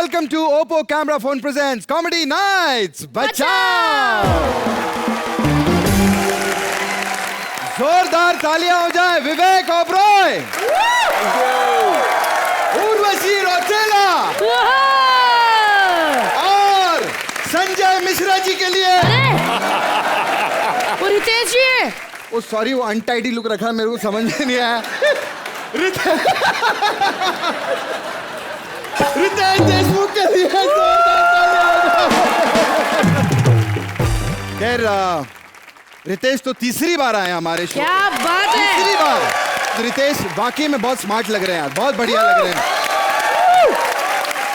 welcome to Oppo Camera Phone presents Comedy Nights बचाओ। जोरदार तालियां हो जाए विवेक ओबरॉय, उर्वशी रौतेला और संजय मिश्रा जी के लिए। रितेश जी, ओ सॉरी, वो अनटाइडी लुक रखा, मेरे को समझ में नहीं आया। रितेश देशमुख के लिए खैर, रितेश तो तीसरी बार आए हमारे शो। क्या बात है, तीसरी बार। तो रितेश वाकई में बहुत स्मार्ट लग रहे हैं यार, बहुत बढ़िया लग रहे हैं।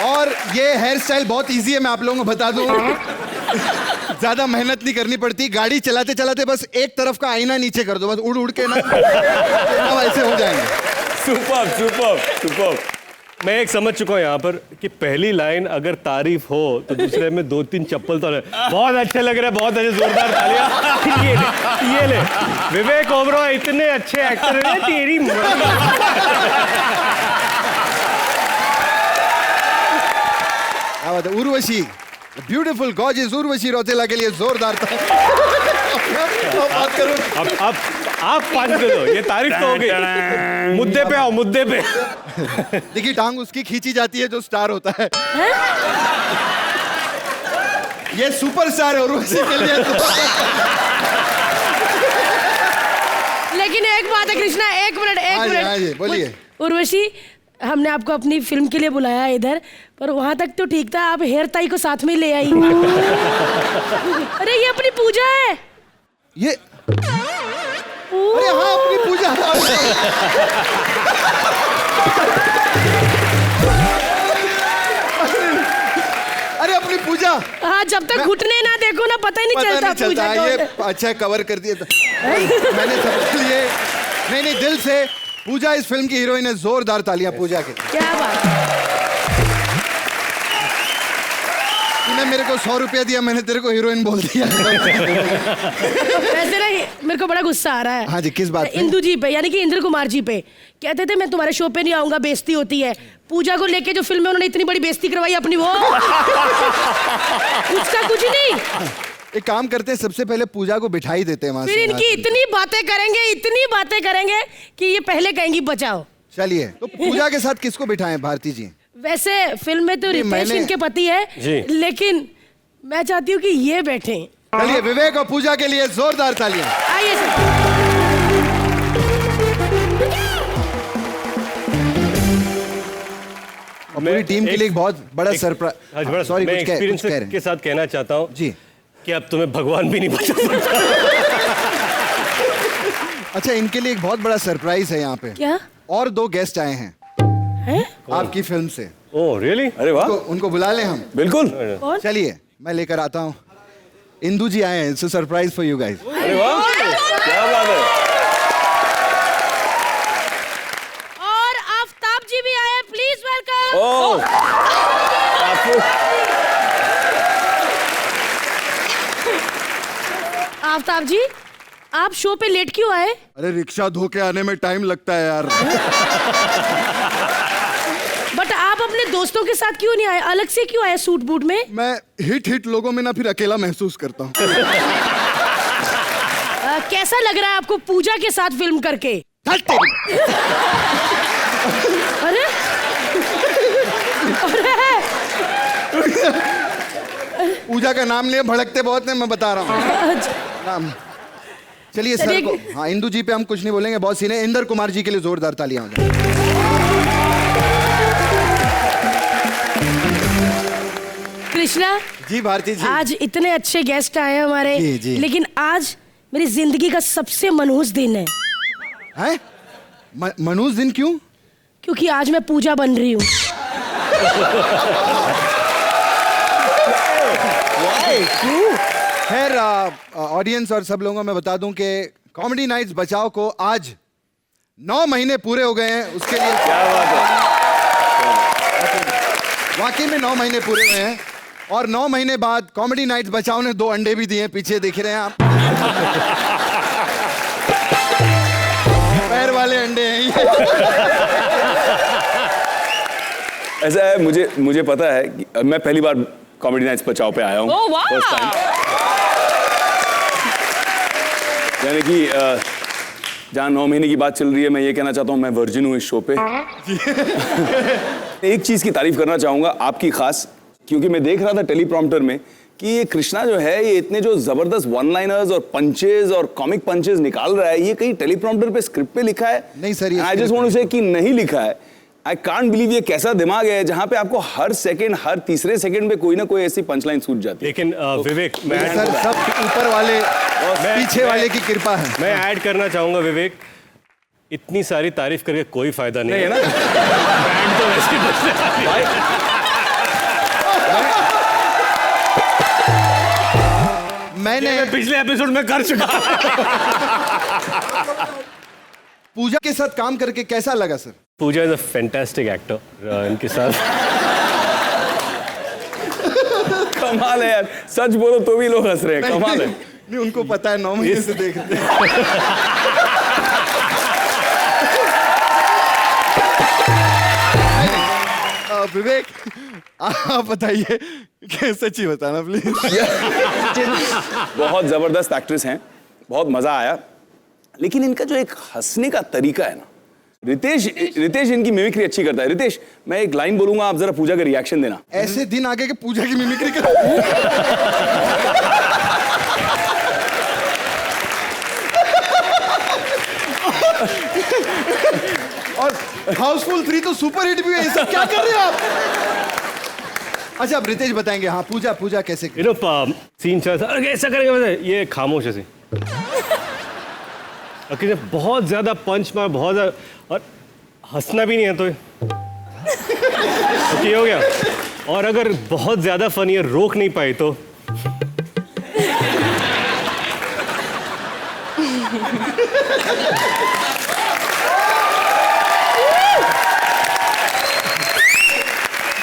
और ये हेयर स्टाइल बहुत इजी है, मैं आप लोगों को बता दूं। ज्यादा मेहनत नहीं करनी पड़ती, गाड़ी चलाते चलाते बस एक तरफ का आईना नीचे कर दो, बस उड़ उड़ के ना ऐसे हो जाएंगे। Super super super. मैं एक समझ चुका हूँ यहाँ पर कि पहली लाइन अगर तारीफ हो तो दूसरे में 2-3 चप्पल तो बहुत अच्छे लग रहे हैं, बहुत अच्छे, जोरदार तालियां। ये ले विवेक ओबरॉय, इतने अच्छे एक्टर हैं तेरी। क्या बात है, उर्वशी, ब्यूटीफुल गॉर्जियस उर्वशी रौतेला के लिए जोरदार बात करूं। अब आप 5 दे दो, ये तारीफ तो हो गई। मुद्दे पे आओ, मुद्दे पे। देखिए, टांग उसकी खींची जाती है जो स्टार होता है। ये सुपरस्टार है उर्वशी के लिए। लेकिन एक बात है कृष्णा, एक मिनट बोलिए। उर्वशी, हमने आपको अपनी फिल्म के लिए बुलाया इधर, पर वहां तक तो ठीक था, आप हेयर टाई को साथ में ले आई। अरे ये अपनी पूजा है। ये अरे हाँ, अपनी पूजा। अरे अपनी पूजा। हाँ, जब तक घुटने ना देखो ना पता ही नहीं चलता पूजा कौन ये है। अच्छा कवर कर दिया मैंने सबके लिए। नहीं, दिल से पूजा इस फिल्म की हीरोइन है। जोरदार तालियां पूजा के। क्या बात है। तूने मेरे को 100 रुपया दिया, मैंने तेरे को हीरोइन बोल दिया। वैसे ना मेरे को बड़ा गुस्सा आ रहा है। हाँ जी, किस बात पे? इंदु जी पे, यानी कि इंद्र कुमार जी पे। कहते थे मैं तुम्हारे शो पे नहीं आऊंगा, बेइज्जती होती है। पूजा को लेके जो फिल्म में उन्होंने इतनी बड़ी बेइज्जती करवाई अपनी, वो उसका कुछ नहीं। एक काम करते हैं, सबसे पहले पूजा को बिठाई देते हैं वहां फिर से। इनकी इतनी बातें करेंगे कि ये पहले कहेंगी बचाओ। चलिए, तो पूजा के साथ किसको बिठाएं भारती जी? वैसे फिल्म में तो रितेश इनके पति है, लेकिन मैं चाहती हूँ कि ये बैठे। चलिए, विवेक और पूजा के लिए जोरदार तालियां। आइए सर। और पूरी टीम के लिए एक बहुत बड़ा सरप्राइज। सॉरी, मैं एक्सपीरियंस के साथ कहना चाहता हूँ जी कि अब तुम्हें भगवान भी नहीं बचा सकता। अच्छा, इनके लिए एक बहुत बड़ा सरप्राइज है यहाँ पे। क्या? और 2 गेस्ट आए हैं आपकी फिल्म से। Oh really? अरे वाह। उनको बुला लें हम? बिल्कुल। चलिए, मैं लेकर आता हूँ। इंदु जी आए हैं, it's a surprise for you guys. अरे वाह, क्या बात है। और आफ्ताब जी भी आए, प्लीज वेलकम। ओह, आफ्ताब जी, आप शो पे लेट क्यों आए? अरे रिक्शा धो के आने में टाइम लगता है यार। बट आप अपने दोस्तों के साथ क्यों नहीं आए? अलग से क्यों आए सूट बूट में? मैं हिट लोगों में ना फिर अकेला महसूस करता हूँ। कैसा लग रहा है आपको पूजा के साथ फिल्म करके? अरे पूजा का नाम लिए भड़कते बहुत हैं, मैं बता रहा हूँ नाम। चलिए सर को, हाँ, इंदु जी पे हम कुछ नहीं बोलेंगे, बहुत सीने। इंद्र कुमार जी के लिए जोरदार तालियां हो जाए। कृष्णा जी भारती जी, आज इतने अच्छे गेस्ट आए हैं हमारे। जी। लेकिन आज मेरी जिंदगी का सबसे मनहूस दिन है। हैं? मनहूस दिन क्यों? क्योंकि आज मैं पूजा बन रही हूँ। खैर, ऑडियंस और सब लोगों को मैं बता दूं कि कॉमेडी नाइट्स बचाओ को आज 9 महीने पूरे हो गए हैं। उसके लिए क्या बात है। वाकई में 9 महीने पूरे हुए हैं। और 9 महीने बाद कॉमेडी नाइट्स बचाओ ने 2 अंडे भी दिए, पीछे देख रहे हैं आप। पैर वाले अंडे हैं ये। ऐसा है, मुझे पता है कि मैं पहली बार कॉमेडी नाइट्स बचाओ पे आया हूँ। Oh, wow! First time। यानी कि जहाँ 9 महीने की बात चल रही है, मैं ये कहना चाहता हूँ मैं वर्जिन हूँ इस शो पे। एक चीज की तारीफ करना चाहूंगा आपकी खास, क्योंकि मैं देख रहा था टेलीप्रॉम्प्टर में कि ये कृष्णा जो है, ये इतने जो जबरदस्त वन लाइनर्स और पंचेस और कॉमिक पंचेस निकाल रहा है, ये कहीं टेलीप्रॉम्प्टर पे स्क्रिप्ट पे लिखा है? नहीं sir, I just want to say कि नहीं लिखा है। आई कांट बिलीव ये कैसा दिमाग है जहां पे आपको हर सेकंड, हर तीसरे सेकंड पे कोई ना कोई ऐसी पंचलाइन सूझ जाती है। लेकिन विवेक, मैं सर सब ऊपर वाले पीछे वाले की कृपा है। मैं ऐड करना चाहूंगा विवेक, इतनी सारी तारीफ करके कोई फायदा नहीं है ना। बैंड तो वैसे ही बजने वाली है। मैंने मैं पिछले एपिसोड में कर चुका। पूजा के साथ काम करके कैसा लगा sir? Pooja is a fantastic actor. इनके साथ कमाल है यार, सच बोलो तो भी लोग हंस रहे हैं, कमाल है। नहीं, उनको पता है 9 महीने से देख रहे हैं। विवेक, आप बताइए, सच्ची बताना प्लीज। बहुत जबरदस्त एक्ट्रेस हैं, बहुत मजा आया, लेकिन इनका जो एक हंसने का तरीका है ना, रितेश इनकी मिमिक्री अच्छी करता है। रितेश, मैं एक लाइन बोलूंगा, आप जरा पूजा का रिएक्शन देना। ऐसे दिन आगे के पूजा की मिमिक्री कर। और हाउसफुल 3 तो सुपर हिट भी है, ये सब क्या कर रहे हैं आप? अच्छा, अब रितेश बताएंगे। हाँ, पूजा कैसे? सीन चल रहा था, ऐसा करेंगे, ये खामोश ऐसे बहुत ज्यादा पंच मार, बहुत ज्यादा, और हंसना भी नहीं है तो ये हो गया। और अगर बहुत ज्यादा फनी है, रोक नहीं पाई तो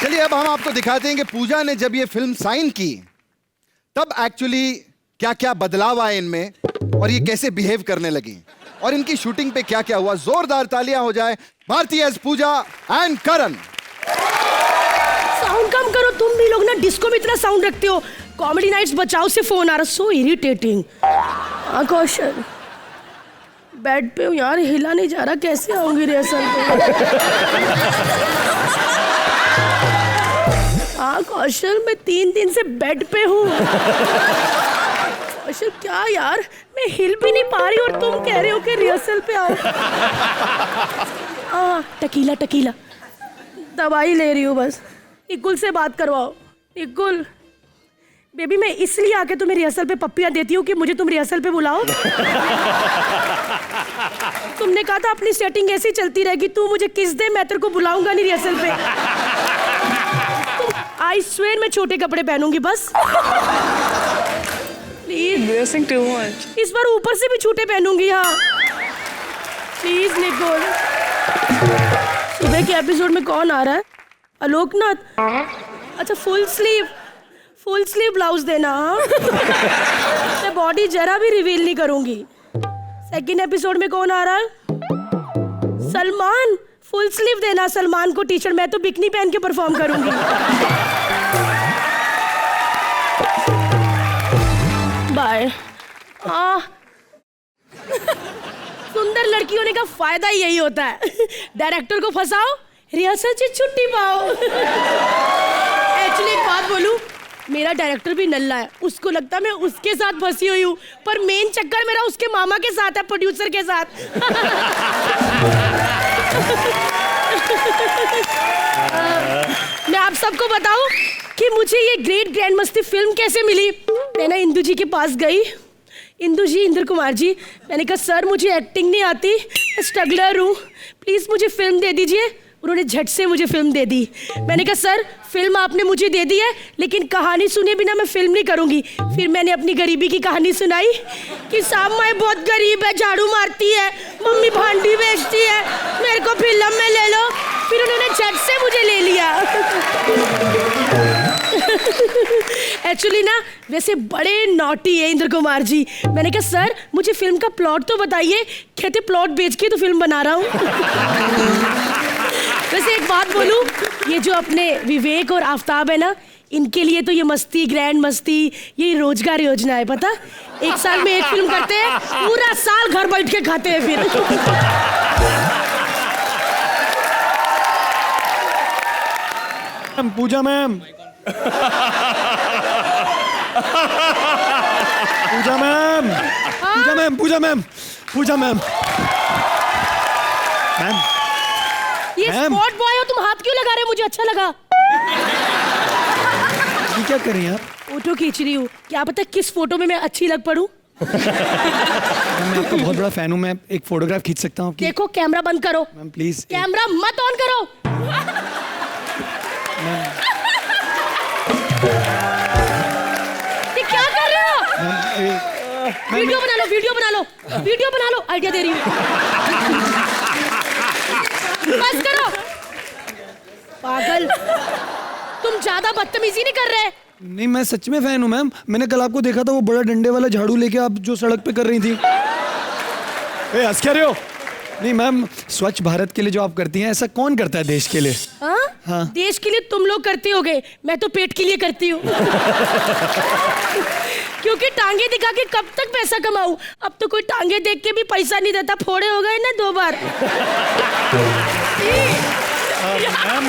चलिए, अब हम आपको दिखाते हैं कि पूजा ने जब ये फिल्म साइन की तब एक्चुअली क्या क्या बदलाव आए इनमें और ये कैसे बिहेव करने लगी और इनकी शूटिंग पे क्या क्या हुआ। जोरदार तालियां हो जाए Bharti as Pooja and Karan. Sound कम करो, तुम भी लोग ना डिस्को में इतना साउंड रखते हो। कॉमेडी नाइट्स बचाओ से फोन आ रहा, सो इरिटेटिंग। कौशल, बेड पे हूँ यार, हिला नहीं जा रहा, कैसे आऊंगी रिहर्सल पे? कौशल, मैं 3 दिन से बेड पे हूँ। कौशल, क्या यार, मैं हिल भी नहीं पा रही और तुम कह रहे हो कि रिहर्सल पे आओ। टकीला दवाई ले रही हूँ बस। निकुल से बात करवाओ। निकुल बेबी, मैं इसलिए आके तुम्हें रिहर्सल पे पप्पियां देती हूँ कि मुझे तुम रिहर्सल पे बुलाओ। तुमने कहा था अपनी सेटिंग ऐसी चलती रहेगी, तू मुझे किस दे, मैं तेरे को बुलाऊंगा नहीं रिहर्सल पे। आई स्वेयर मैं छोटे कपड़े पहनूंगी बस। Please, Dressing too much. इस बार ऊपर से भी छोटे पहनूंगी। हाँ प्लीज निकोल। सुबह के एपिसोड में कौन आ रहा है? आलोकनाथ। अच्छा, फुल स्लीव ब्लाउज देना। हाँ मैं बॉडी जरा भी रिवील नहीं करूंगी। सेकंड एपिसोड में कौन आ रहा है? सलमान। फुल स्लीव देना सलमान को टी-शर्ट, मैं तो बिकनी पहन के परफॉर्म करूंगी। बाय। सुंदर लड़की होने का फायदा ही यही होता है, डायरेक्टर को फंसाओ, रिहर्सल से छुट्टी पाओ। एक्चुअली एक बात बोलूं, मेरा डायरेक्टर भी नल्ला है, उसको लगता है मैं उसके साथ फंसी हुई हूँ, पर मेन चक्कर मेरा उसके मामा के साथ है, प्रोड्यूसर के साथ। मैं आप सबको बताऊं कि मुझे ये ग्रेट ग्रैंड मस्ती फिल्म कैसे मिली। मैं ना इंदु जी के पास गई। इंदु जी, इंद्र कुमार जी, मैंने कहा सर मुझे एक्टिंग नहीं आती, मैं स्ट्रगलर हूँ, प्लीज़ मुझे फिल्म दे दीजिए। उन्होंने झट से मुझे फिल्म दे दी। मैंने कहा सर फिल्म आपने मुझे दे दी है, लेकिन कहानी सुने बिना मैं फिल्म नहीं करूँगी। फिर मैंने अपनी गरीबी की कहानी सुनाई कि साहब मैं बहुत गरीब है, झाड़ू मारती है, मम्मी भांडी बेचती है, मेरे को फिल्म में ले लो। फिर उन्होंने झट से मुझे ले लिया। एक्चुअली ना वैसे बड़े नॉटी है इंद्र कुमार जी। मैंने कहा सर मुझे फिल्म का प्लॉट तो बताइए। कहते प्लॉट बेच के तो फिल्म बना रहा हूँ। वैसे एक बात बोलूं, ये जो अपने विवेक और आफ्ताब है ना, इनके लिए तो ये मस्ती, ग्रैंड मस्ती, ये रोजगार योजना है, पता? एक साल में एक फिल्म करते हैं, पूरा साल घर बैठ के खाते हैं फिर। पूजा मैम, पूजा मैम, पूजा मैम, पूजा मैम, पूजा मैम, मैम, ये मैम। स्पॉट बॉय हो तुम, हाथ क्यों लगा रहे हो? मुझे अच्छा लगा। ये क्या कर रही हैं आप? फोटो खींच रही हूँ, क्या पता किस फोटो में मैं अच्छी लग पड़ूं। मैम, मैं आपका बहुत बड़ा फैन हूँ, मैं एक फोटोग्राफ खींच सकता हूँ आपकी? देखो कैमरा बंद करो, मैम प्लीज। कैमरा मत ऑन करो। ये क्या कर रहे हो? वीडियो बना लो, वीडियो बना लो, वीडियो बना लो, आइडिया दे रही हूँ। बस करो पागल, तुम ज्यादा बदतमीजी नहीं कर रहे। नहीं, मैं सच में फैन हूँ मैम। मैंने कल आपको देखा था, वो बड़ा डंडे वाला झाड़ू लेके आप जो सड़क पे कर रही थी। ए, हंस क्या रहे हो? नहीं मैम, स्वच्छ भारत के लिए जो आप करती हैं, ऐसा कौन करता है देश के लिए? हाँ। देश के लिए तुम लोग करते होगे, मैं तो पेट के लिए करती हूँ। क्योंकि टांगे दिखा के कब तक पैसा कमाऊं? अब तो कोई टांगे देख के भी पैसा नहीं देता, फोड़े हो गए ना 2 बार। मैम,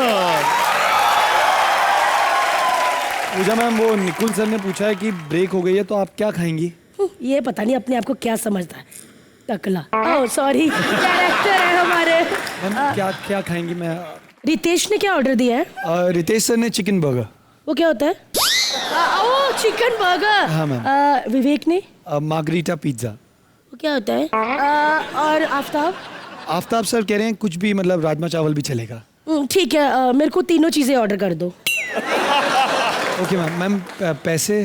पूजा मैम, वो निकुल सर ने पूछा है कि ब्रेक हो गई है, तो आप क्या खाएंगी? ये पता नहीं अपने आप को क्या समझता है, टकला। ओह सॉरी, डायरेक्टर है हमारे। मैम, क्या क्या खाएंगी? मैं रितेश ने क्या ऑर्डर दिया है? रितेश सर ने चिकन बर्गर। वो क्या होता है? ओह चिकन बर्गर। हाँ, मैम। विवेक ने मार्गरीटा पिज्जा। वो क्या होता है? और आफ्ताब? आफ्ताब सर कह रहे हैं कुछ भी, मतलब राजमा चावल भी चलेगा। ठीक है, मेरे को तीनों चीजें ऑर्डर कर दो। Okay ma'am. मैम, पैसे?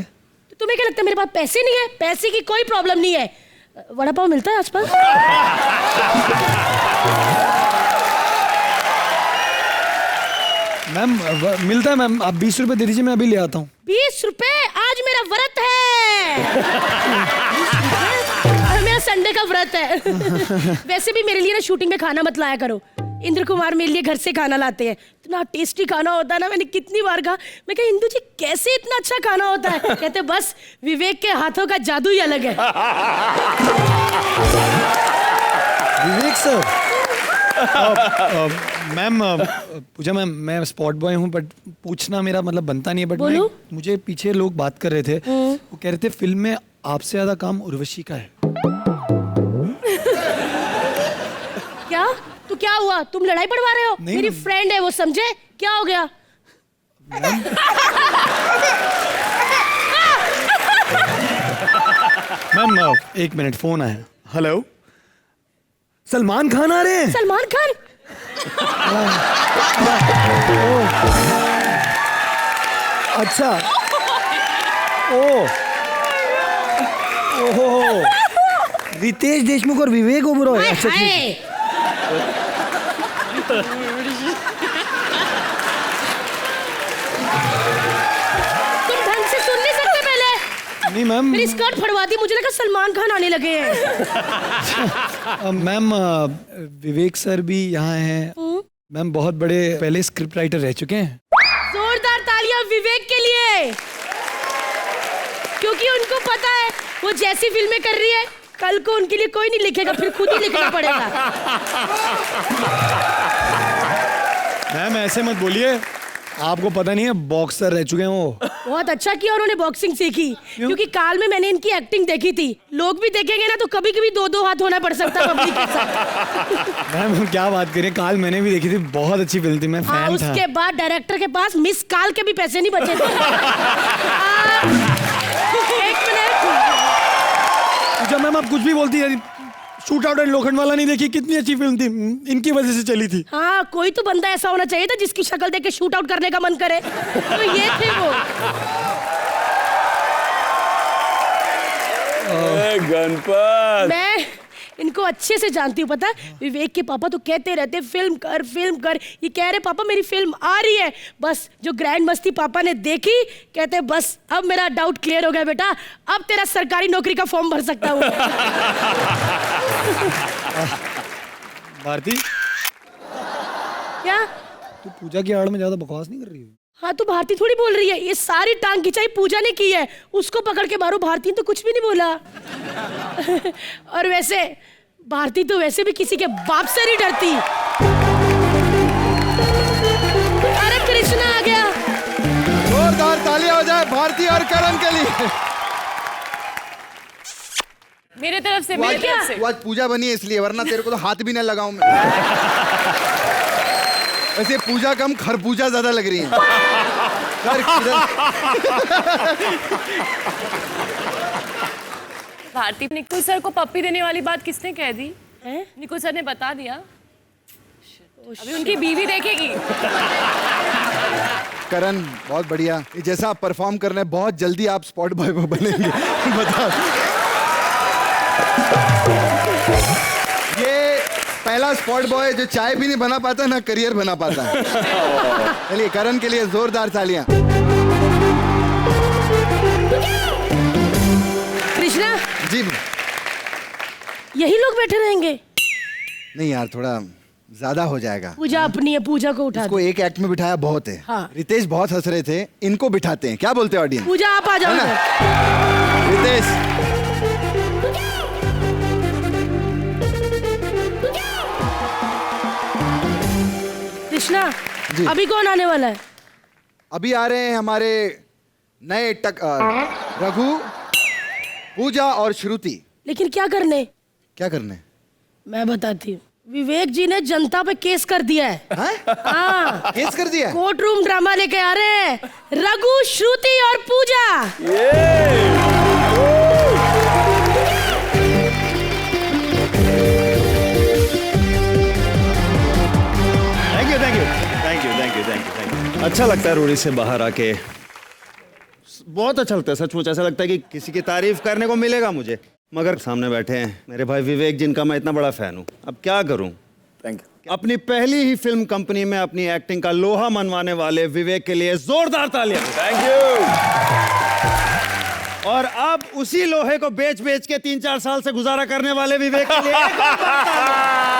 तुम्हें क्या लगता है मेरे पास पैसे नहीं है? पैसे की कोई प्रॉब्लम नहीं है। वड़ा पाव मिलता है आसपास? मैम, मिलता है मैम। आप 20 रुपए दे दीजिए, मैं अभी ले आता हूँ। 20 रुपए? आज मेरा व्रत है। मेरा संडे का व्रत है। वैसे भी मेरे लिए ना शूटिंग में खाना मत लाया करो। इंद्र कुमार मेरे लिए घर से खाना लाते हैं, इतना टेस्टी खाना होता है ना। मैंने कितनी बार कहा, मैं कहा इंदु जी कैसे इतना अच्छा खाना होता है? कहते बस विवेक के हाथों का जादू ही अलग है। विवेक सर। मैम, पूजा मैम, मैं स्पॉट बॉय हूँ, बट पूछना मेरा मतलब बनता नहीं है, बट मुझे पीछे लोग बात कर रहे थे, वो कह रहे थे फिल्म में आपसे ज्यादा काम उर्वशी का है। क्या? तो क्या हुआ? तुम लड़ाई पड़वा रहे हो? नहीं, मेरी फ्रेंड है वो, समझे? क्या हो गया? मैम, 1 मिनट, फोन आया। हेलो, सलमान खान आ रहे हैं? सलमान खान? अच्छा। ओ, ओहो, रितेश देशमुख और विवेक ओबरॉय। अच्छा, ठीक है। तुम ढंग से सुन नहीं सकते पहले? नहीं मैम। मेरी स्कर्ट फड़वा दी, मुझे लगा सलमान खान आने लगे हैं। मैम, विवेक सर भी यहाँ हैं। मैम, बहुत बड़े पहले स्क्रिप्ट राइटर रह चुके हैं। जोरदार तालियां विवेक के लिए, क्योंकि उनको पता है वो जैसी फिल्में कर रही है, कल को उनके लिए कोई नहीं लिखेगा, फिर खुद ही लिखना पड़ेगा। मैम, ऐसे मत बोलिए, आपको पता नहीं है बॉक्सर रह चुके हैं वो। बहुत अच्छा किया उन्होंने बॉक्सिंग सीखी, क्योंकि काल में मैंने इनकी एक्टिंग देखी थी। लोग भी देखेंगे ना तो कभी कभी 2-2 हाथ होना पड़ सकता है पब्लिक के साथ। मैम, क्या बात करें, काल मैंने भी देखी थी, बहुत अच्छी फिल्म थी, मैं फैन था। उसके बाद डायरेक्टर के पास मिस काल के भी पैसे नहीं बचे थे। एक मिनट। पूजा मैम, आप कुछ भी बोलती है। शूट आउट एंड लोखंडवाला नहीं देखी? कितनी अच्छी फिल्म थी, इनकी वजह से चली थी। हाँ, कोई तो बंदा ऐसा होना चाहिए था जिसकी शक्ल देख के शूट आउट करने का मन करे, तो ये थे वो। गणपत, मैं इनको अच्छे से जानती हूँ, पता है? विवेक के पापा तो कहते रहते फिल्म कर, फिल्म कर। ये कह रहे पापा मेरी फिल्म आ रही है। बस जो ग्रैंड मस्ती पापा ने देखी, कहते बस अब मेरा डाउट क्लियर हो गया बेटा, अब तेरा सरकारी नौकरी का फॉर्म भर सकता हूँ। भारती, क्या? तू पूजा की आड़ में ज्यादा बकवास नहीं कर रही है? हाँ तो भारती थोड़ी बोल रही है, ये सारी टांग खिंचाई पूजा ने की है, उसको पकड़ के मारो। भारती ने तो कुछ भी नहीं बोला। और वैसे भारती तो वैसे भी किसी के बाप से नहीं डरती। अरे कृष्णा आ गया। जोरदार तालियां हो जाए भारती और करण के लिए। मेरे तरफ से, मेरे तरफ से। वो आज पूजा बनी है इसलिए, वरना तेरे को तो हाथ भी न लगाऊं मैं। वैसे पूजा कम खरपूजा ज्यादा लग रही है। कर भारती, निकुल सर को पप्पी देने वाली बात किसने कह दी? हैं? निकुल सर ने बता दिया। अभी उनकी बीवी देखेगी। करण बहुत बढ़िया, जैसा आप परफॉर्म कर रहे हैं बहुत जल्दी आप स्पॉट बॉय बनेंगे। बता, ये पहला स्पॉट बॉय जो चाय भी नहीं बना पाता ना करियर बना पाता है। चलिए करण के लिए जोरदार तालियां। कृष्णा जी यही लोग बैठे रहेंगे? नहीं यार, थोड़ा ज्यादा हो जाएगा। पूजा अपनी है, पूजा को उठा इसको दो। एक एक्ट में बिठाया बहुत है। हाँ। रितेश बहुत हंस रहे थे, इनको बिठाते हैं, क्या बोलते हैं ऑडियंस? पूजा आप आ जाओ है ना? इधर। रितेश कृष्णा जी। अभी कौन आने वाला है? अभी आ रहे हैं हमारे नए रघु, पूजा और श्रुति। लेकिन क्या करने? क्या करने? मैं बताती हूँ। विवेक जी ने जनता पे केस कर दिया है। हैं? हाँ, केस कर दिया? कोर्ट रूम ड्रामा लेके आ रहे हैं रघु, श्रुति और Pooja. Thank you thank you thank you thank you thank you thank you. अच्छा लगता है रूढ़ी से बाहर आके, बहुत अच्छा लगता है सचमुच। ऐसा लगता है कि किसी की तारीफ करने को मिलेगा मुझे, मगर सामने बैठे हैं मेरे भाई विवेक, जिनका मैं इतना बड़ा फैन हूँ। अब क्या करूँ? Thank you. अपनी पहली ही फिल्म कंपनी में अपनी एक्टिंग का लोहा मनवाने वाले विवेक के लिए जोरदार तालियां। Thank you. और अब उसी लोहे को बेच बेच के 3-4 साल से गुजारा करने वाले विवेक के लिए एक और बार तालियां।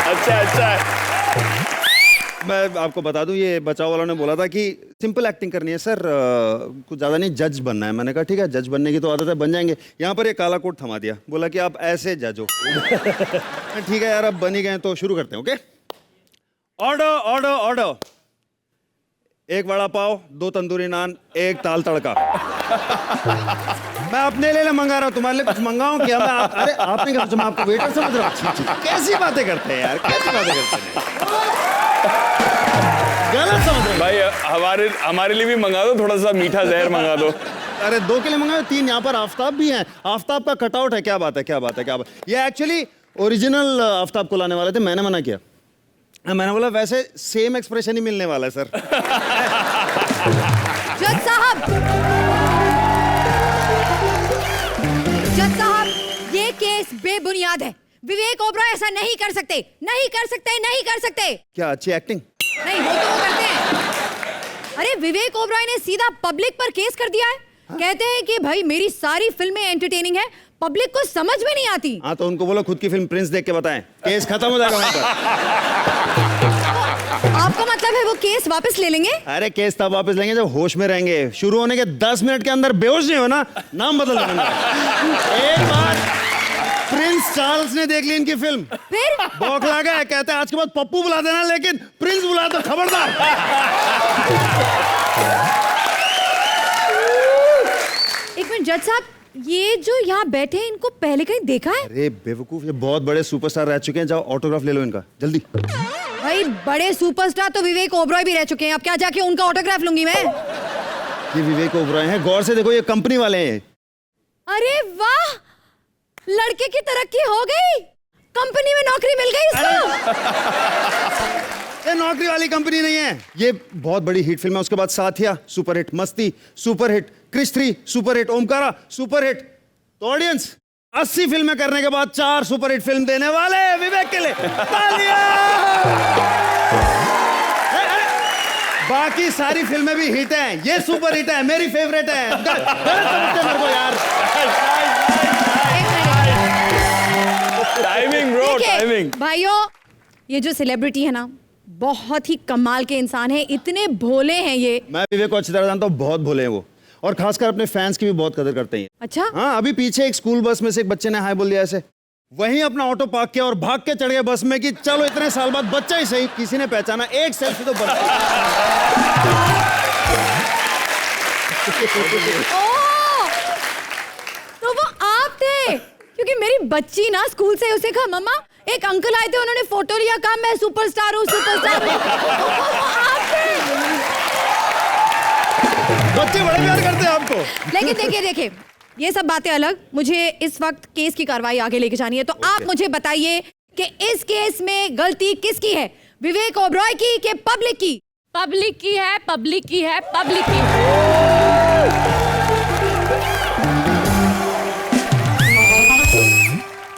अच्छा अच्छा है। मैं आपको बता दूं, ये बचाव वालों ने बोला था कि सिंपल एक्टिंग करनी है सर, कुछ ज़्यादा नहीं, जज बनना है। मैंने कहा ठीक है, जज बनने की तो आदत है, बन जाएंगे। यहाँ पर ये काला कोट थमा दिया, बोला कि आप ऐसे जज हो। ठीक है यार, अब बन ही गए तो शुरू करते हैं। Okay, order order order. 1 vada pav, 2 tandoori naan, 1 dal tadka. मैं अपने लिए मंगा रहा हूँ, तुम्हारे लिए कुछ मंगाऊं क्या? अरे आपने क्या सोचा मैं आपको वेटर समझ रहा हूँ? कैसी बातें करते हैं यार, कैसी बातें करते हैं, गलत समझ रहे भाई हमारे लिए भी मंगा दो, थोड़ा सा मीठा जहर मंगा दो। अरे 2 के लिए मंगाओ, 3 यहाँ पर आफ्ताब भी हैं। आफ्ताब का कटआउट है, क्या बात है, क्या बात है, क्या बात। ये एक्चुअली ओरिजिनल आफ्ताब को लाने वाले थे, मैंने मना किया। मैंने बोला वैसे सेम एक्सप्रेशन ही मिलने वाला है सर। जज साहब, जज साहब, ये केस बेबुनियाद है। विवेक ओबरॉय ऐसा नहीं कर सकते, नहीं कर सकते, नहीं कर सकते। क्या अच्छी एक्टिंग? नहीं, वो तो वो करते हैं। अरे विवेक ओबरॉय ने सीधा पब्लिक पर केस कर दिया है। कहते हैं कि भाई मेरी सारी फिल्में एंटरटेनिंग है, पब्लिक को समझ में नहीं आती। हाँ तो उनको बोलो खुद की फिल्म प्रिंस देख के बताएं, केस खत्म हो जाएगा वहीं पर। आपका मतलब है वो केस वापस ले लेंगे? अरे केस तब वापस लेंगे जब होश में रहेंगे। शुरू होने के 10 मिनट के अंदर बेहोश नहीं हो ना, नाम बदल देंगे। एक बार प्रिंस चार्ल्स ने देख ली इनकी फिल्म, फिर बौखला गए, कहते हैं आज के बाद पप्पू बुला देना, लेकिन प्रिंस बुला दो, खबरदार। एक मिनट जज साहब, ये जो यहाँ बैठे हैं इनको पहले कहीं देखा है? अरे बेवकूफ, ये बहुत बड़े सुपरस्टार रह चुके हैं, जाओ ऑटोग्राफ ले लो इनका जल्दी। भाई बड़े सुपरस्टार तो विवेक ओबरॉय भी रह चुके हैं, अब क्या जाके उनका ऑटोग्राफ लूंगी मैं? ये विवेक ओबरॉय हैं, गौर से देखो, ये कंपनी वाले हैं। अरे वाह, लड़के की तरक्की हो गई, कंपनी में नौकरी मिल गई इसको। ये नौकरी वाली कंपनी नहीं है, ये बहुत बड़ी हिट फिल्म है। उसके बाद Saathiya super hit, Masti super hit, Krrish 3 super hit, Omkara super hit. तो ऑडियंस 80 फिल्में करने के बाद 4 सुपर हिट फिल्म देने वाले विवेक के लिए तालियां। बाकी सारी फिल्में भी हिट हैं, ये सुपर हिट है, मेरी फेवरेट है। गलत समझते मेरे को यार। टाइमिंग ब्रो, देखिए, टाइमिंग। भाइयों, ये जो सेलिब्रिटी है ना, बहुत ही कमाल के इंसान हैं, इतने भोले हैं ये। मैं विवेक को अच्छी तरह जानता हूँ, बहुत भोले हैं वो, और खासकर अपने फैंस की भी बहुत कदर करते हैं। अच्छा, हाँ, अभी पीछे एक स्कूल बस में से एक बच्चे ने हाय बोल दिया ऐसे, वहीं अपना ऑटो पार्क किया और भाग के चढ़ गए बस में कि चलो इतने साल बाद बच्चा ही सही, किसी ने पहचाना, एक सेल्फी तो बना। ओह, तो वो आप थे, क्योंकि मेरी बच्ची ना स्कूल से उसे कहा मम्मा एक अंकल आए थे, उन्होंने फोटो लिया, कहा मैं सुपरस्टार हूँ, सुपरस्टार हूँ। आप थे। बच्चे बड़े प्यार करते हैं आपको। लेकिन देखिए ये सब बातें अलग, मुझे इस वक्त केस की कार्रवाई आगे लेके जानी है, तो आप मुझे बताइए कि इस केस में गलती किसकी है, विवेक ओबरॉय की कि पब्लिक की? पब्लिक की है, पब्लिक की है, पब्लिक की है।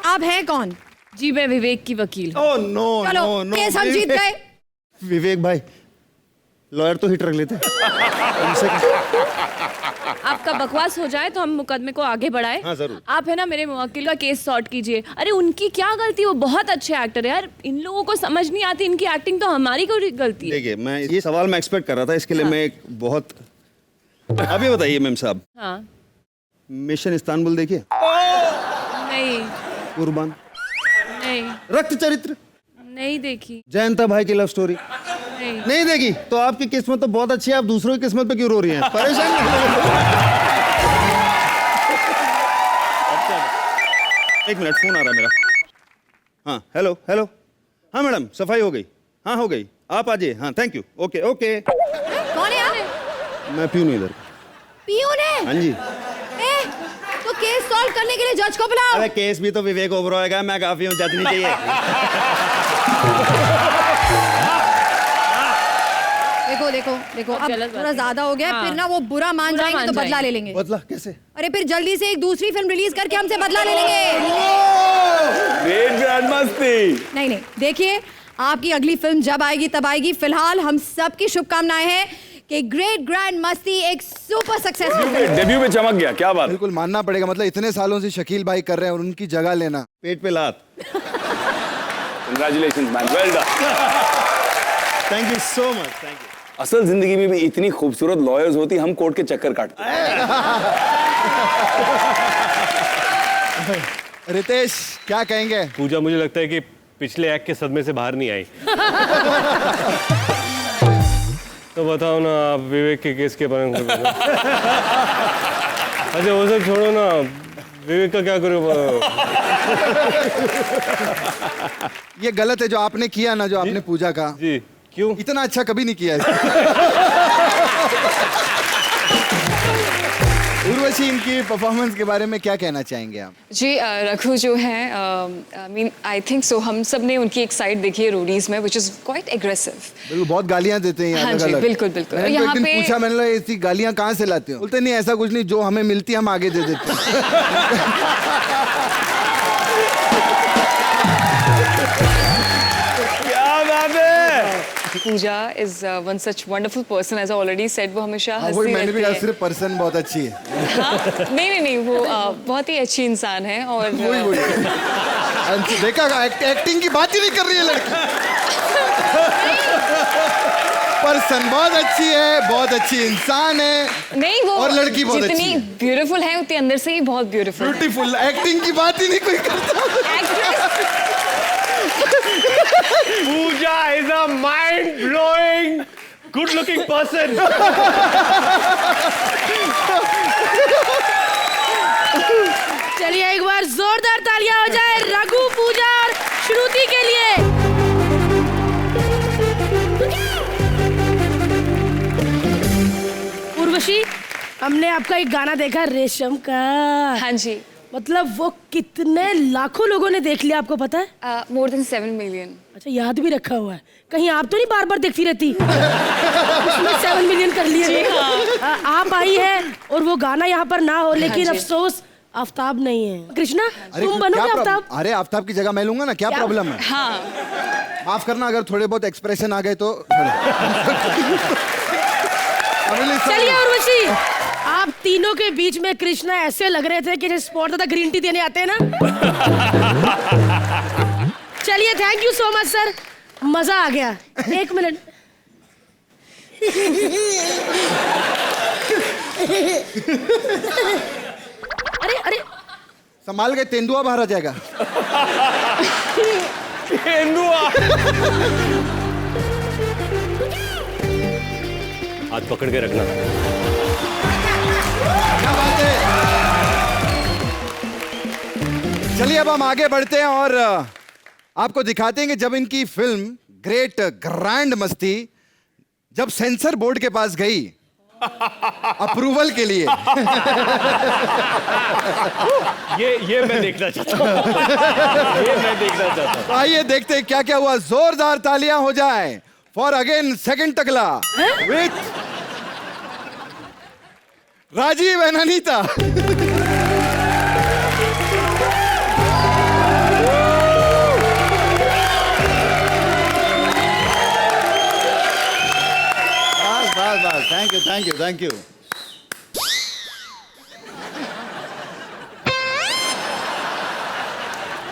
आप हैं कौन? जी मैं विवेक की वकील हूँ। ओह नो चलो नो नो, केस हम जीत गए। विवेक भाई, लॉयर तो हिट रख लेते। आपका बकवास हो जाए तो हम मुकदमे को आगे बढ़ाए। हाँ, जरूर। आप है ना मेरे वकील का केस सॉर्ट कीजिए। अरे उनकी क्या गलती, वो बहुत अच्छे एक्टर है यार, इन लोगों को समझ नहीं आती इनकी एक्टिंग, तो हमारी कोई गलती है। देखिए, मैं ये सवाल मैं एक्सपेक्ट कर रहा था, इसके लिए मैं एक बहुत, अभी बताइए मैम साहब, हाँ मिशन इस्तांबुल देखिए, नहीं कुर्बान, नहीं रक्त चरित्र, नहीं देखी, जयंता भाई की लव स्टोरी नहीं। नहीं देखी, तो आपकी किस्मत तो बहुत अच्छी है, आप दूसरों की किस्मत पे क्यों रो रही हैं? परेशान नहीं हो। एक मिनट, फोन आ रहा है मेरा। हाँ, हेलो हेलो, हाँ मैडम, सफाई हो गई? हाँ हो गई, आप आ जाइए। हाँ थैंक यू, ओके ओके। कौन है आप? मैं प्यून हूँ इधर। पियून है? हाँ जी। तो केस सॉल्व करने के लिए जज को बुलाओ। अरे केस भी तो विवेक ओबरॉय का, मैं काफी हूँ, जज नहीं चाहिए। देखो देखो देखो, अब गलत बात थोड़ा है। ज्यादा हो गया, हाँ। फिर ना वो बुरा मान बुरा जाएंगे मान तो बदला जाएंगे। ले लेंगे। बदला कैसे? अरे फिर जल्दी से एक दूसरी फिल्म रिलीज करके हमसे बदला ले लेंगे। ग्रेट ग्रैंड मस्ती। नहीं, देखिए आपकी अगली फिल्म जब आएगी तब आएगी, फिलहाल हम सबकी शुभकामनाएं हैं कि ग्रेट ग्रैंड मस्ती एक सुपर सक्सेसफुल फिल्म। डेब्यू में चमक गया, क्या बात। बिल्कुल मानना पड़ेगा, मतलब इतने सालों से शकील भाई कर रहे हैं और उनकी जगह लेना। पेट पे लात। Congratulations man, well done. Thank you so much, thank you. असल जिंदगी में भी इतनी खूबसूरत लॉयर्स होती, हम कोर्ट के चक्कर काटते। रितेश क्या कहेंगे? पूजा, मुझे लगता है कि पिछले एक्ट के सदमे से बाहर नहीं आई। तो बताओ ना आप विवेक के केस के बारे में। अच्छा वो सब छोड़ो ना, विवेक का क्या करो? ये गलत है जो आपने किया ना, जो आपने पूजा का। जी क्यों? इतना अच्छा कभी नहीं किया है। उर्वशी, इनकी परफॉर्मेंस के बारे में क्या कहना चाहेंगे आप? जी रघु जो है, आई थिंक सो, हम सब ने उनकी एक साइड देखी है रोडीज में, विच इज क्वाइट एग्रेसिव। बिल्कुल, बहुत गालियां देते हैं हाँ अलग जी, अलग। बिल्कुल बिल्कुल। मैंने तो एक यहाँ दिन पे पूछा, मैंने बोला ऐसी गालियां कहाँ से लाते हो? बोलते नहीं ऐसा कुछ नहीं, जो हमें मिलती है हम आगे दे देते हैं। क्या बात है। Pooja is one such wonderful person, as I already said, वो हमेशा वही हंसती मैंने भी रहती कहा, है। सिर्फ पर्सन बहुत अच्छी है। हाँ, नहीं, वो बहुत ही अच्छी इंसान है। और वही देखा, एक्टिंग की बात ही नहीं कर रही है लड़की। पर्सन बहुत अच्छी है, बहुत अच्छी इंसान है। नहीं, वो और लड़की बहुत अच्छी जितनी है। ब्यूटीफुल है उतनी अंदर से ही बहुत ब्यूटीफुल। ब्यूटीफुल, एक्टिंग की बात ही नहीं कोई करता। पूजा is a mind blowing, good looking person. चलिए एक बार जोरदार तालियां हो जाए रघु, पूजा और श्रुति के लिए। उर्वशी, हमने आपका एक गाना देखा रेशम का। हाँ जी। मतलब वो कितने लाखों लोगों ने देख लिया, आपको पता है? More than 7 million. अच्छा, याद भी रखा हुआ है। कहीं आप तो नहीं बार बार देखती रहती? उसमें 7 मिलियन कर लिए। आप आई है और वो गाना यहाँ पर ना हो, लेकिन अफसोस आफ्ताब नहीं है। कृष्णा, तुम बनोगे आफ्ताब? अरे आफ्ताब की जगह मैं लूंगा ना, क्या प्रॉब्लम है? हाँ, माफ करना अगर थोड़े बहुत एक्सप्रेशन आ गए तो। चलिए उर्वशी, आप तीनों के बीच में कृष्णा ऐसे लग रहे थे कि जैसे स्पॉट तथा ग्रीन टी देने आते हैं ना। चलिए, thank you so much sir. मजा आ गया। 1 मिनट। अरे अरे संभाल के, तेंदुआ बाहर आ जाएगा। तेंदुआ। हाथ पकड़ के रखना। क्या बात है। चलिए अब हम आगे बढ़ते हैं और आपको दिखाते हैं कि जब इनकी फिल्म ग्रेट ग्रैंड मस्ती जब सेंसर बोर्ड के पास गई अप्रूवल के लिए, ये मैं देखना चाहता हूँ। ये मैं देखना चाहता हूँ। तो आइए देखते हैं क्या क्या हुआ। जोरदार तालियां हो जाए फॉर अगेन सेकंड टकला विथ राजीव एंड अनीता। बस thank you thank you thank you.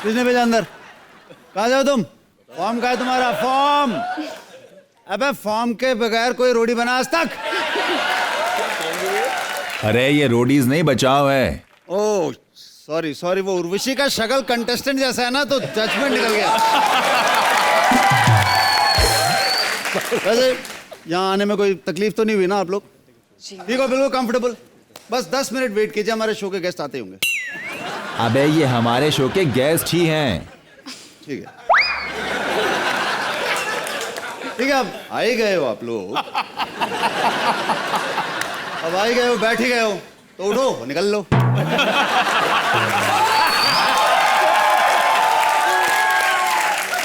किसने भेजा अंदर? कहाँ जाओ तुम? फॉर्म का है तुम्हारा? फॉर्म? अबे फॉर्म के बगैर कोई रोटी बना आज तक? अरे ये रोडीज नहीं, बचाव है। ओह सॉरी सॉरी, वो उर्वशी का शक्ल कंटेस्टेंट जैसा है ना, तो जजमेंट निकल गया। वैसे यहाँ आने में कोई तकलीफ तो नहीं हुई ना आप लोग? ठीक हो, बिल्कुल कंफर्टेबल। बस 10 मिनट वेट कीजिए, हमारे शो के गेस्ट आते होंगे। अबे ये हमारे शो के गेस्ट ही हैं। ठीक है ठीक है, अब आ ही गए हो आप लोग, अब आ ही गए हो, बैठ ही गए हो, तो उठो निकल लो।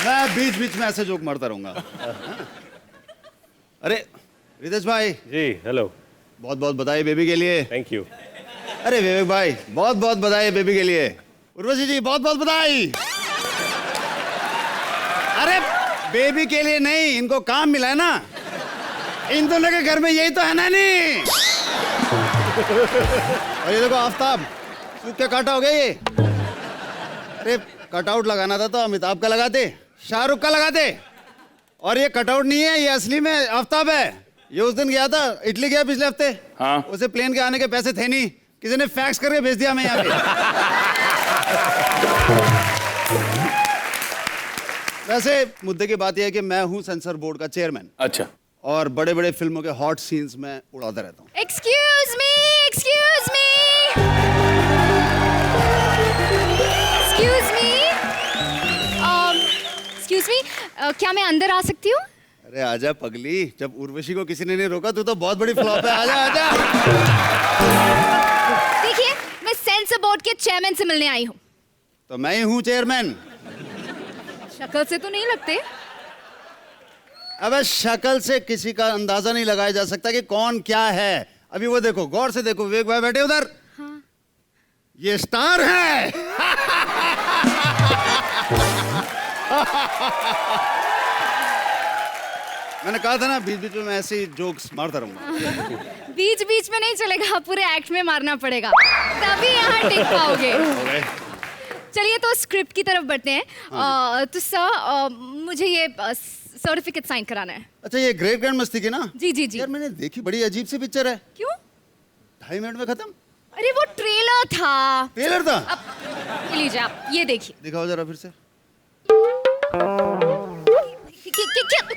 मैं बीच बीच में ऐसे जोक मारता रहूंगा। अरे रितेश भाई जी हेलो। बहुत बहुत बधाई बेबी के लिए। Thank you. अरे विवेक भाई बहुत बहुत बधाई बेबी के लिए। उर्वशी जी बहुत बहुत बधाई। अरे बेबी के लिए नहीं, इनको काम मिला है ना, इन दोनों के घर में यही तो है ना। नहीं और ये देखो आफ्ताब सूख के काटा हो गया ये। अरे कटआउट लगाना था तो अमिताभ का लगाते, शाहरुख का लगाते, और ये कटआउट नहीं है, ये असली में आफ्ताब है। ये उस दिन गया था, इटली गया पिछले हफ्ते। हाँ। उसे प्लेन के आने के पैसे थे नहीं, किसी ने फैक्स करके भेज दिया हमें यहाँ पे। वैसे मुद्दे की बात यह है कि मैं हूँ सेंसर बोर्ड का चेयरमैन। अच्छा। और बड़े बड़े फिल्मों के हॉट सीन्स में उड़ाता रहता हूँ। Excuse me, excuse me, excuse me, excuse me, क्या मैं अंदर आ सकती हूँ? अरे आजा पगली, जब उर्वशी को किसी ने नहीं रोका, तू तो बहुत बड़ी फ्लॉप है। आजा आजा। देखिए मैं सेंसर बोर्ड के चेयरमैन से मिलने आई हूँ। तो मैं ही हूँ चेयरमैन। शक्ल से तो नहीं लगते। अबे शक्ल से किसी का अंदाजा नहीं लगाया जा सकता कि कौन क्या है। अभी वो देखो, गौर से देखो, विवेक भाई बैठे उधर। हाँ। ये स्टार है। मैंने कहा था ना बीच बीच में मैं ऐसे ही जोक्स मारता रहूंगा। बीच बीच में नहीं चलेगा, पूरे एक्ट में मारना पड़ेगा, तभी यहाँ टिक पाओगे। चलिए तो स्क्रिप्ट की तरफ बढ़ते हैं। तो सर मुझे ये सर्टिफिकेट साइन कराना है। अच्छा ये ग्रेट ग्रैंड मस्ती की ना? जी जी जी। यार मैंने देखी, बड़ी अजीब सी पिक्चर है। क्यों? 2.5 मिनट में खत्म। अरे वो ट्रेलर था। ट्रेलर था? अब ये लीजिए आप, ये देखिए। दिखाओ जरा फिर से। क्या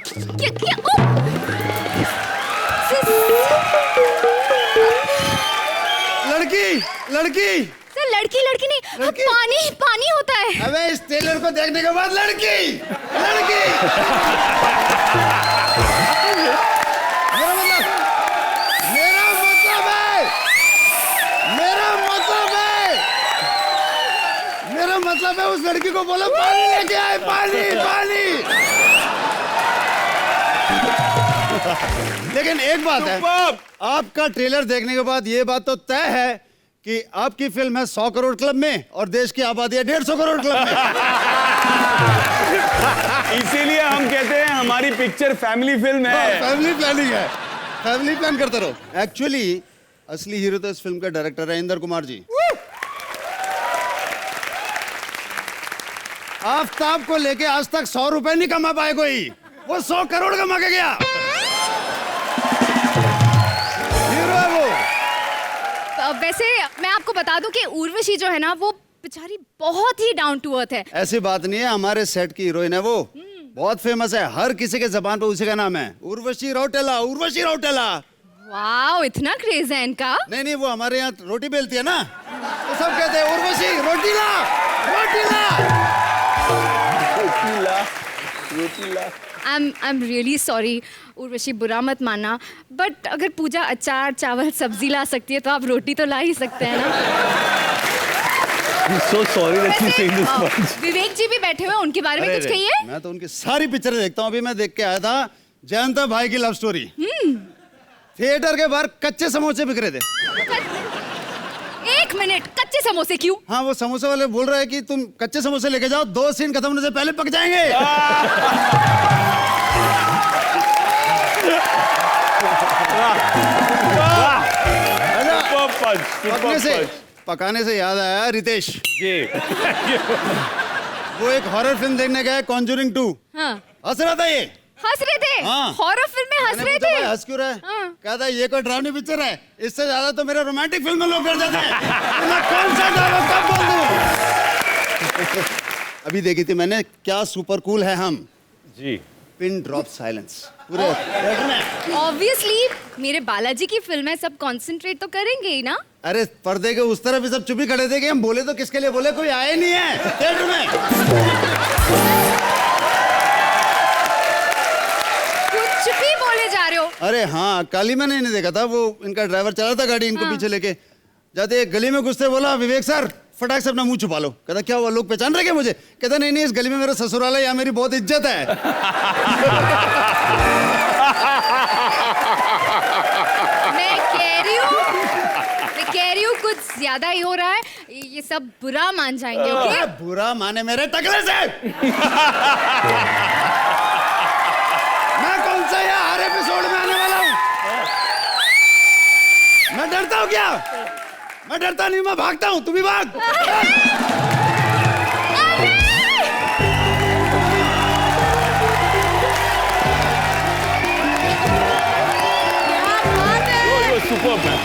लड़की लड़की सर, लड़की लड़की नहीं, लड़की? पानी पानी होता है। अबे इस ट्रेलर को देखने के बाद लड़की लड़की मेरा मतलब है उस लड़की को बोलो पानी लेके आए, पानी पानी। लेकिन एक बात है, आपका ट्रेलर देखने के बाद ये बात तो तय है कि आपकी फिल्म है 100 करोड़ क्लब में और देश की आबादी है 150 करोड़ क्लब में। इसीलिए हम कहते हैं हमारी पिक्चर फैमिली फिल्म है। फैमिली प्लानिंग है, फैमिली प्लान करते रहो। एक्चुअली असली हीरो तो इस फिल्म का डायरेक्टर है इंदर कुमार जी। आफ्ताब को लेके आज तक 100 रुपए नहीं कमा पाए कोई। वो 100 करोड़ कमा के गया। हीरो है वो। वैसे मैं आपको बता दूं कि उर्वशी जो है ना वो बेचारी बहुत ही डाउन टू अर्थ है। ऐसी बात नहीं है, हमारे सेट की हीरोइन है वो, बहुत फेमस है, हर किसी के जबान पे उसी का नाम है, उर्वशी रौटेला, उर्वशी रौटेला। वाओ, इतना क्रेज है इनका। नहीं, वो हमारे यहाँ रोटी बेलती है ना, तो सब कहते हैं Urvashi रोटीला, रोटीला, रोटीला, रोटीला। I'm really sorry, Urvashi बुरा मत मानना, बट अगर पूजा अचार चावल सब्जी ला सकती है तो आप रोटी तो ला ही सकते हैं ना। So sorry that she's saying this much. विवेक जी भी बैठे हुए हैं, उनके बारे में कुछ कहिए। मैं तो उनकी सारी पिक्चरें देखता हूँ, अभी मैं देख के आया था जयंता भाई की लव स्टोरी। थिएटर के बाहर कच्चे समोसे बिक रहे थे। एक मिनट, कच्चे समोसे क्यों? हाँ, वो समोसे वाले बोल रहे हैं कि तुम कच्चे समोसे लेके जाओ, 2 सीन खत्म होने से पहले पक जाएंगे। पकाने से याद आया रितेश जी, वो एक हॉरर फिल्म देखने गए कॉन्जूरिंग 2। हाँ। हंस रहा था ये। हंस रहे थे? हाँ। हॉरर फिल्म में हंस रहे थे? हंस क्यों रहे? हाँ। कहता ये कोई डरावनी पिक्चर है, इससे ज्यादा तो मेरे रोमांटिक फिल्म में लोग डर जाते हैं। मैं कौन सा डायलॉग कब बोल दूं? अभी देखी थी मैंने, क्या सुपर कूल है हम जी। पिन ड्रॉप साइलेंस पूरे थिएटर में। ऑब्वियसली मेरे बालाजी की फिल्म है, सब कंसंट्रेट तो करेंगे ही ना। अरे पर्दे के उस तरफ भी सब चुप ही खड़े थे कि हम बोले तो किसके लिए बोले, कोई आया नहीं है थिएटर में। कुछ भी बोले जा रहे हो। अरे हाँ, कल ही मैंने इन्हें देखा था, वो इनका ड्राइवर चला था गाड़ी इनको पीछे लेके जाते, गली में घुसते बोला विवेक सर फटाक से अपना मुंह छुपा लो। कहता क्या हुआ, लोग पहचान रहे क्या मुझे? कहता नहीं, इस गली में मेरा ससुराल है, यहाँ मेरी बहुत इज्जत है। मैं कह रही हूँ कुछ ज्यादा ही हो रहा है, ये सब बुरा मान जाएंगे। ओके? बुरा माने मेरे टकले से। मैं कौन सा यहाँ हर एपिसोड में आने वाला हूँ? मैं डरता हूँ क्या? मैं डरता नहीं, मैं भागता हूँ, तुम भी भाग। Superb, man.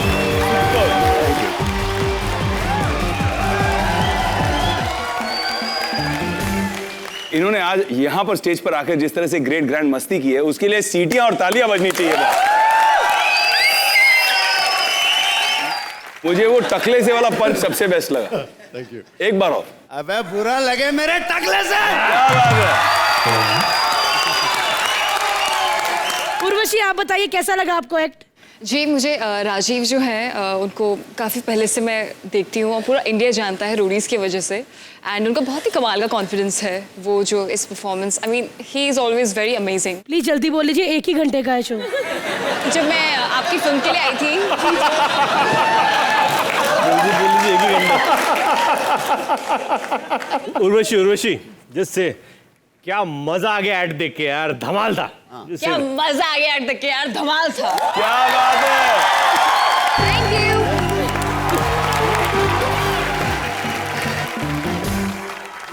इन्होंने आज यहाँ पर स्टेज पर आकर जिस तरह से ग्रेट ग्रैंड मस्ती की है, उसके लिए सीटियां और तालियां बजनी चाहिए। मुझे वो टकले से वाला पंच सबसे बेस्ट लगा। Thank you. एक बार और। अबे बुरा लगे मेरे टकले से। क्या बात है। उर्वशी, आप बताइए कैसा लगा आपको एक्ट? जी, मुझे राजीव जो है उनको काफ़ी पहले से मैं देखती हूँ और पूरा इंडिया जानता है रोडीज़ की वजह से, एंड उनका बहुत ही कमाल का कॉन्फिडेंस है। वो जो इस performance, I mean he is always very amazing. Please जल्दी बोल लीजिए, 1 ही घंटे का है शो। जब मैं आपकी फिल्म के लिए आई थी उर्वशी जिससे क्या मजा आ गया ऐड देख के यार, धमाल था। क्या मजा आ गया ऐड देख के यार, धमाल था। क्या बात है। Thank you.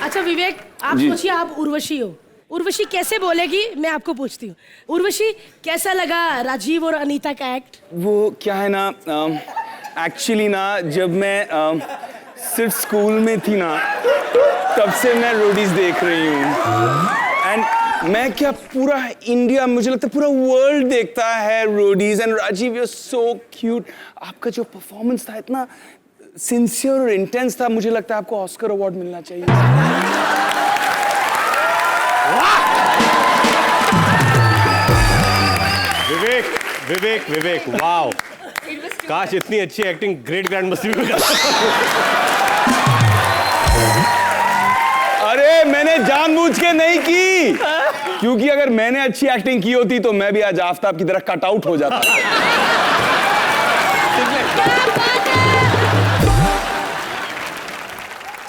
अच्छा विवेक, आप जी। सोचिए आप उर्वशी हो, उर्वशी कैसे बोलेगी, मैं आपको पूछती हूँ। उर्वशी, कैसा लगा राजीव और अनीता का एक्ट? वो क्या है ना, एक्चुअली ना जब मैं सिर्फ स्कूल में थी ना, तब से मैं रोडीज देख रही हूँ, एंड मैं क्या पूरा इंडिया, मुझे लगता है पूरा वर्ल्ड देखता है Roadies. And Rajiv, you are so cute. आपका जो परफॉर्मेंस था इतना सिंसियर और इंटेंस था, मुझे लगता है आपको ऑस्कर अवार्ड मिलना चाहिए। विवेक वाओ, काश इतनी अच्छी एक्टिंग ग्रेट ग्रैंड मस्ती में करता। अरे मैंने जानबूझ के नहीं की, क्योंकि अगर मैंने अच्छी एक्टिंग की होती तो मैं भी आज आफताब की तरह कट आउट हो जाता।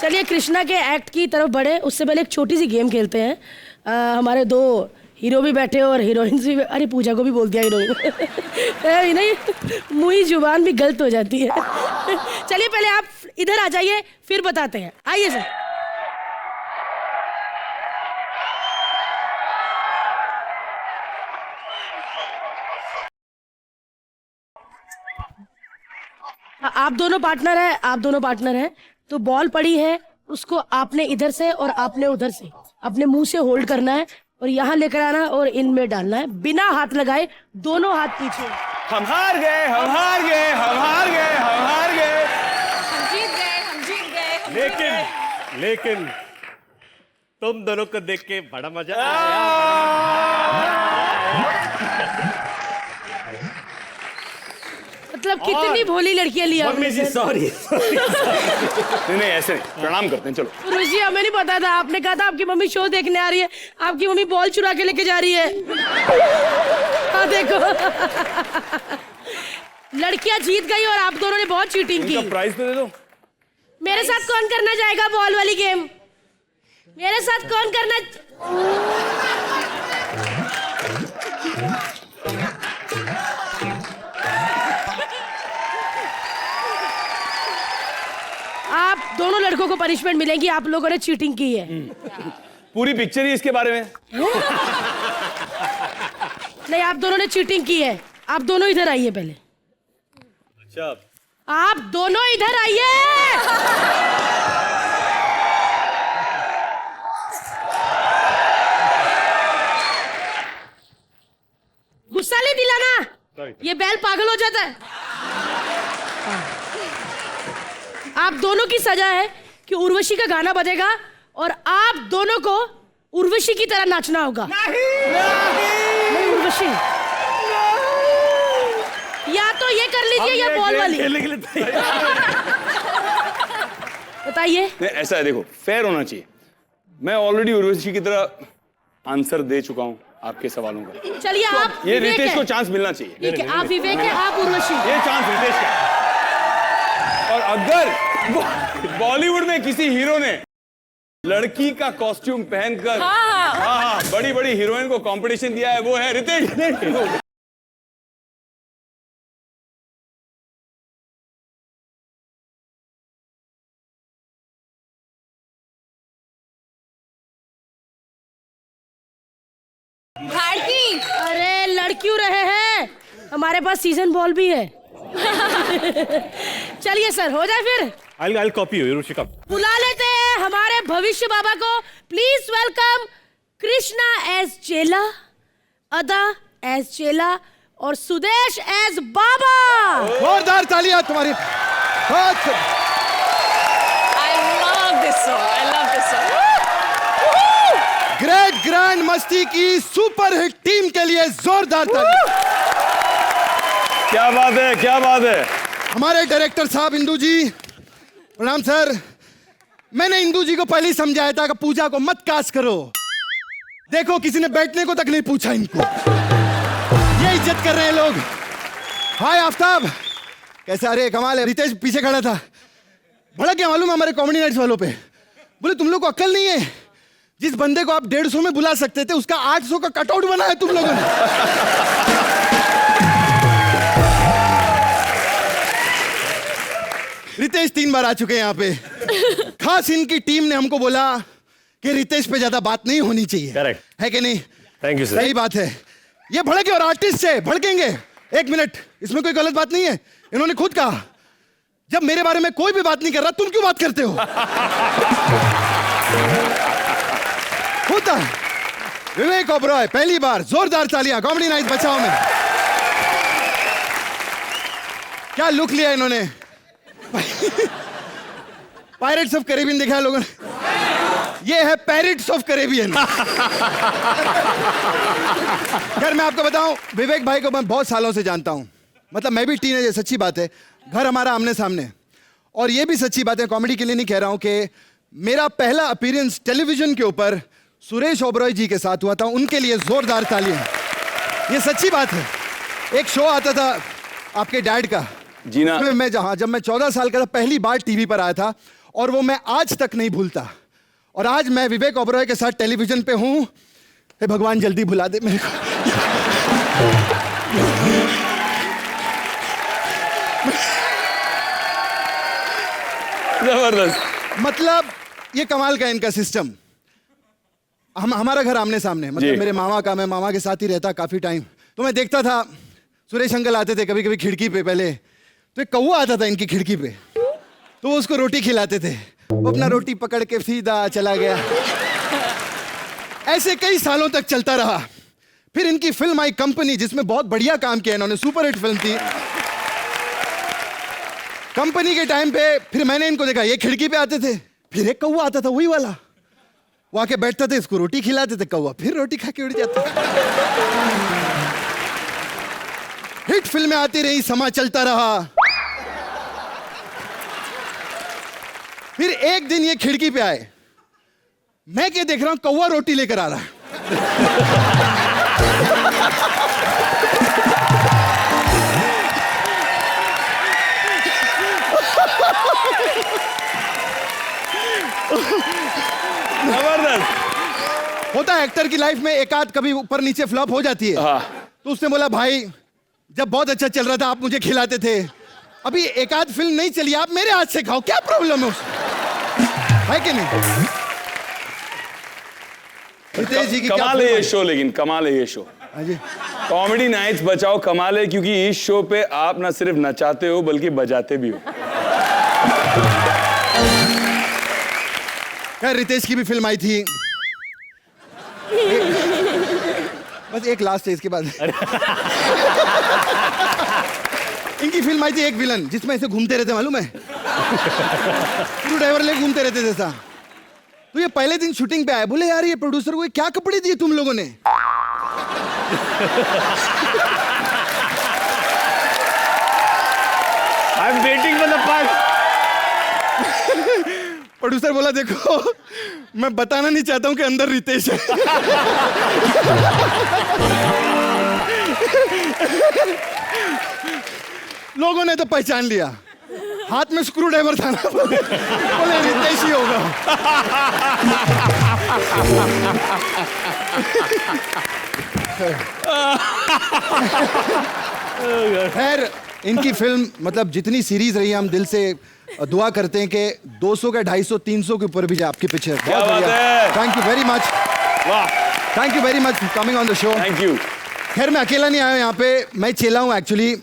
चलिए कृष्णा के एक्ट की तरफ बढ़े, उससे पहले एक छोटी सी गेम खेलते हैं। हमारे 2 हीरो भी बैठे और हीरोइंस भी। अरे पूजा को भी बोल दिया हीरोइन। नहीं, मुंह जुबान भी गलत हो जाती है। चलिए पहले आप इधर आ जाइए, फिर बताते हैं। आइए सर। आप दोनों पार्टनर है, आप दोनों पार्टनर है, तो बॉल पड़ी है, उसको आपने इधर से और आपने उधर से अपने मुंह से होल्ड करना है और यहाँ लेकर आना है और इनमें डालना है बिना हाथ लगाए, दोनों हाथ पीछे। हम हार गए, हम हार गए, हम हार गए, हम हार गए। हम जीत गए, हम जीत गए। लेकिन तुम दोनों को देख के बड़ा मजा आया। मतलब कितनी भोली लड़कियां लिया मम्मी जी सॉरी। नहीं नहीं ऐसे नहीं, प्रणाम करते हैं, चलो। उर्वशी, हमें नहीं पता था, आपने कहा था आपकी मम्मी शो देखने आ रही है, आपकी मम्मी बॉल चुरा के लेके जा रही है। हाँ देखो, लड़कियां जीत गई और आप दोनों ने बहुत चीटिंग की। प्राइस तो दे दो। मेरे साथ कौन करना चाहेगा बॉल वाली गेम? मेरे साथ कौन करना? आप दोनों लड़कों को पनिशमेंट मिलेगी, आप लोगों ने चीटिंग की है। पूरी पिक्चर ही इसके बारे में। नहीं, आप दोनों ने चीटिंग की है। आप दोनों इधर आइए पहले। अच्छा, आप दोनों इधर आइए। गुस्सा नहीं दिलाना, ये बैल पागल हो जाता है। आप दोनों की सजा है कि उर्वशी का गाना बजेगा और आप दोनों को उर्वशी की तरह नाचना होगा। नहीं उर्वशी, या तो ये कर लीजिए या बॉल वाली। बताइए। ऐसा है, देखो फेयर होना चाहिए। मैं ऑलरेडी उर्वशी की तरह आंसर दे चुका हूँ आपके सवालों का। चलिए आप ये विवेक रितेश है। को चांस मिलना चाहिए। ठीक है, आप विवेक है, आप उर्वशी। ये चांस रितेश का है। और अगर बॉलीवुड में किसी हीरो ने लड़की का कॉस्ट्यूम पहनकर हाँ बड़ी बड़ी हीरोइन को कंपटीशन दिया है, वो है रितेश। भारती, अरे लड़ क्यों रहे हैं? हमारे पास सीजन बॉल भी है। चलिए सर, हो जाए फिर। I'll copy you, Rushika. बुला लेते हैं हमारे भविष्य बाबा को। प्लीज वेलकम कृष्णा एज चेला, अदा एज चेला और सुदेश एज बाबा। जोरदार तालियां तुम्हारी। बहुत I love this song. I love this song. Great grand मस्ती की सुपर हिट टीम के लिए जोरदार तालियां। क्या बात है, क्या बात है। हमारे डायरेक्टर साहब इंदू जी, प्रणाम सर। मैंने इंदू जी को पहले ही समझाया था कि पूजा को मत कास्ट करो। देखो किसी ने बैठने को तक नहीं पूछा इनको। ये इज्जत कर रहे हैं लोग। हाय आफ्ताब, कैसे? अरे कमाल है। रितेश पीछे खड़ा था, भड़क गया मालूम हमारे कॉमेडी नाइट्स वालों पे। बोले तुम लोग को अक्ल नहीं है, जिस बंदे को आप 150 में बुला सकते थे उसका 800 का कटआउट बना है तुम लोगों ने। रितेश 3 बार आ चुके हैं यहाँ पे। खास इनकी टीम ने हमको बोला कि रितेश पे ज्यादा बात नहीं होनी चाहिए। Correct. है कि नहीं? Thank you, sir. सही बात है। ये भड़के और आर्टिस्ट से भड़केंगे। एक मिनट, इसमें कोई गलत बात नहीं है। इन्होंने खुद कहा जब मेरे बारे में कोई भी बात नहीं कर रहा तुम क्यों बात करते हो? होता है। विवेक ओबरॉय पहली बार, जोरदार तालियां कॉमेडी नाइट बचाओ में। क्या लुक लिया इन्होंने। पायरेट्स ऑफ कैरेबियन देखा है लोगों ने? ये है पैरेट्स ऑफ कैरेबियन। खैर मैं आपको बताऊं, विवेक भाई को मैं बहुत सालों से जानता हूं। मतलब मैं भी टीनेजर, सच्ची बात है। घर हमारा आमने सामने। और ये भी सच्ची बात है, कॉमेडी के लिए नहीं कह रहा हूं, कि मेरा पहला अपीयरेंस टेलीविजन के ऊपर सुरेश ओबरॉय जी के साथ हुआ था। उनके लिए जोरदार तालियां। ये सच्ची बात है। एक शो आता था आपके डैड का, जीना। मैं जब मैं 14 साल का था पहली बार टीवी पर आया था, और वो मैं आज तक नहीं भूलता। और आज मैं विवेक ओबरॉय के साथ टेलीविजन पे हूं। हे भगवान जल्दी भुला दे मेरे को। जबरदस्त। मतलब ये कमाल का इनका सिस्टम। हमारा घर आमने सामने, मतलब मेरे मामा का, मैं मामा के साथ ही रहता काफी टाइम। तो मैं देखता था सुरेश अंकल आते थे कभी कभी खिड़की पे पहले, तो एक कौवा आता था इनकी खिड़की पे, तो वो उसको रोटी खिलाते थे, वो अपना रोटी पकड़ के सीधा चला गया। ऐसे कई सालों तक चलता रहा। फिर इनकी फिल्म आई कंपनी, जिसमें बहुत बढ़िया काम किया इन्होंने, सुपरहिट फिल्म थी। कंपनी के टाइम पे फिर मैंने इनको देखा, ये खिड़की पे आते थे, फिर एक कौवा आता था वही वाला, वो आके बैठता था, इसको रोटी खिलाते थे, कौवा फिर रोटी खा के उड़ जाता। हिट फिल्में आती रही, समा चलता रहा। फिर एक दिन ये खिड़की पे आए, मैं क्या देख रहा हूं, कौवा रोटी लेकर आ रहा है। जबरदस्त। होता है एक्टर की लाइफ में, एक आध कभी ऊपर नीचे फ्लॉप हो जाती है। हाँ। तो उसने बोला, भाई जब बहुत अच्छा चल रहा था आप मुझे खिलाते थे, अभी एक आध फिल्म नहीं चली, आप मेरे हाथ से खाओ, क्या प्रॉब्लम है उसमें, है कि नहीं? रितेश जी की क्या कमाल है फिल्म ये शो, लेकिन कमाल है ये शो। हाँ जी। कॉमेडी नाइट्स बचाओ कमाल है, क्योंकि इस शो पे आप ना सिर्फ नचाते हो बल्कि बजाते भी हो। खैर रितेश की भी फिल्म आई थी, बस एक लास्ट है इसके बाद। इनकी फिल्म आई थी एक विलन, जिसमें ऐसे घूमते रहते, मालूम है, स्क्रू ड्राइवर ले घूमते रहते जैसा। तो ये पहले दिन शूटिंग पे आए, बोले यार ये प्रोड्यूसर को क्या कपड़े दिए तुम लोगों ने? I am waiting for the part. Producer बोला, देखो मैं बताना नहीं चाहता हूं कि अंदर रितेश है। लोगों ने तो पहचान लिया, हाथ में स्क्रू ड्राइवर था ना, बोले रितेश ही होगा। खैर इनकी फिल्म, मतलब जितनी सीरीज रही है, हम दिल से दुआ करते हैं कि 200 का 250 300 के ऊपर भी जाए आपके पीछे। क्या बात है। Thank you very much. वाह, thank you very much for coming on the show. Thank you. खैर मैं अकेला नहीं आया यहाँ पे, मैं चेला हूँ एक्चुअली।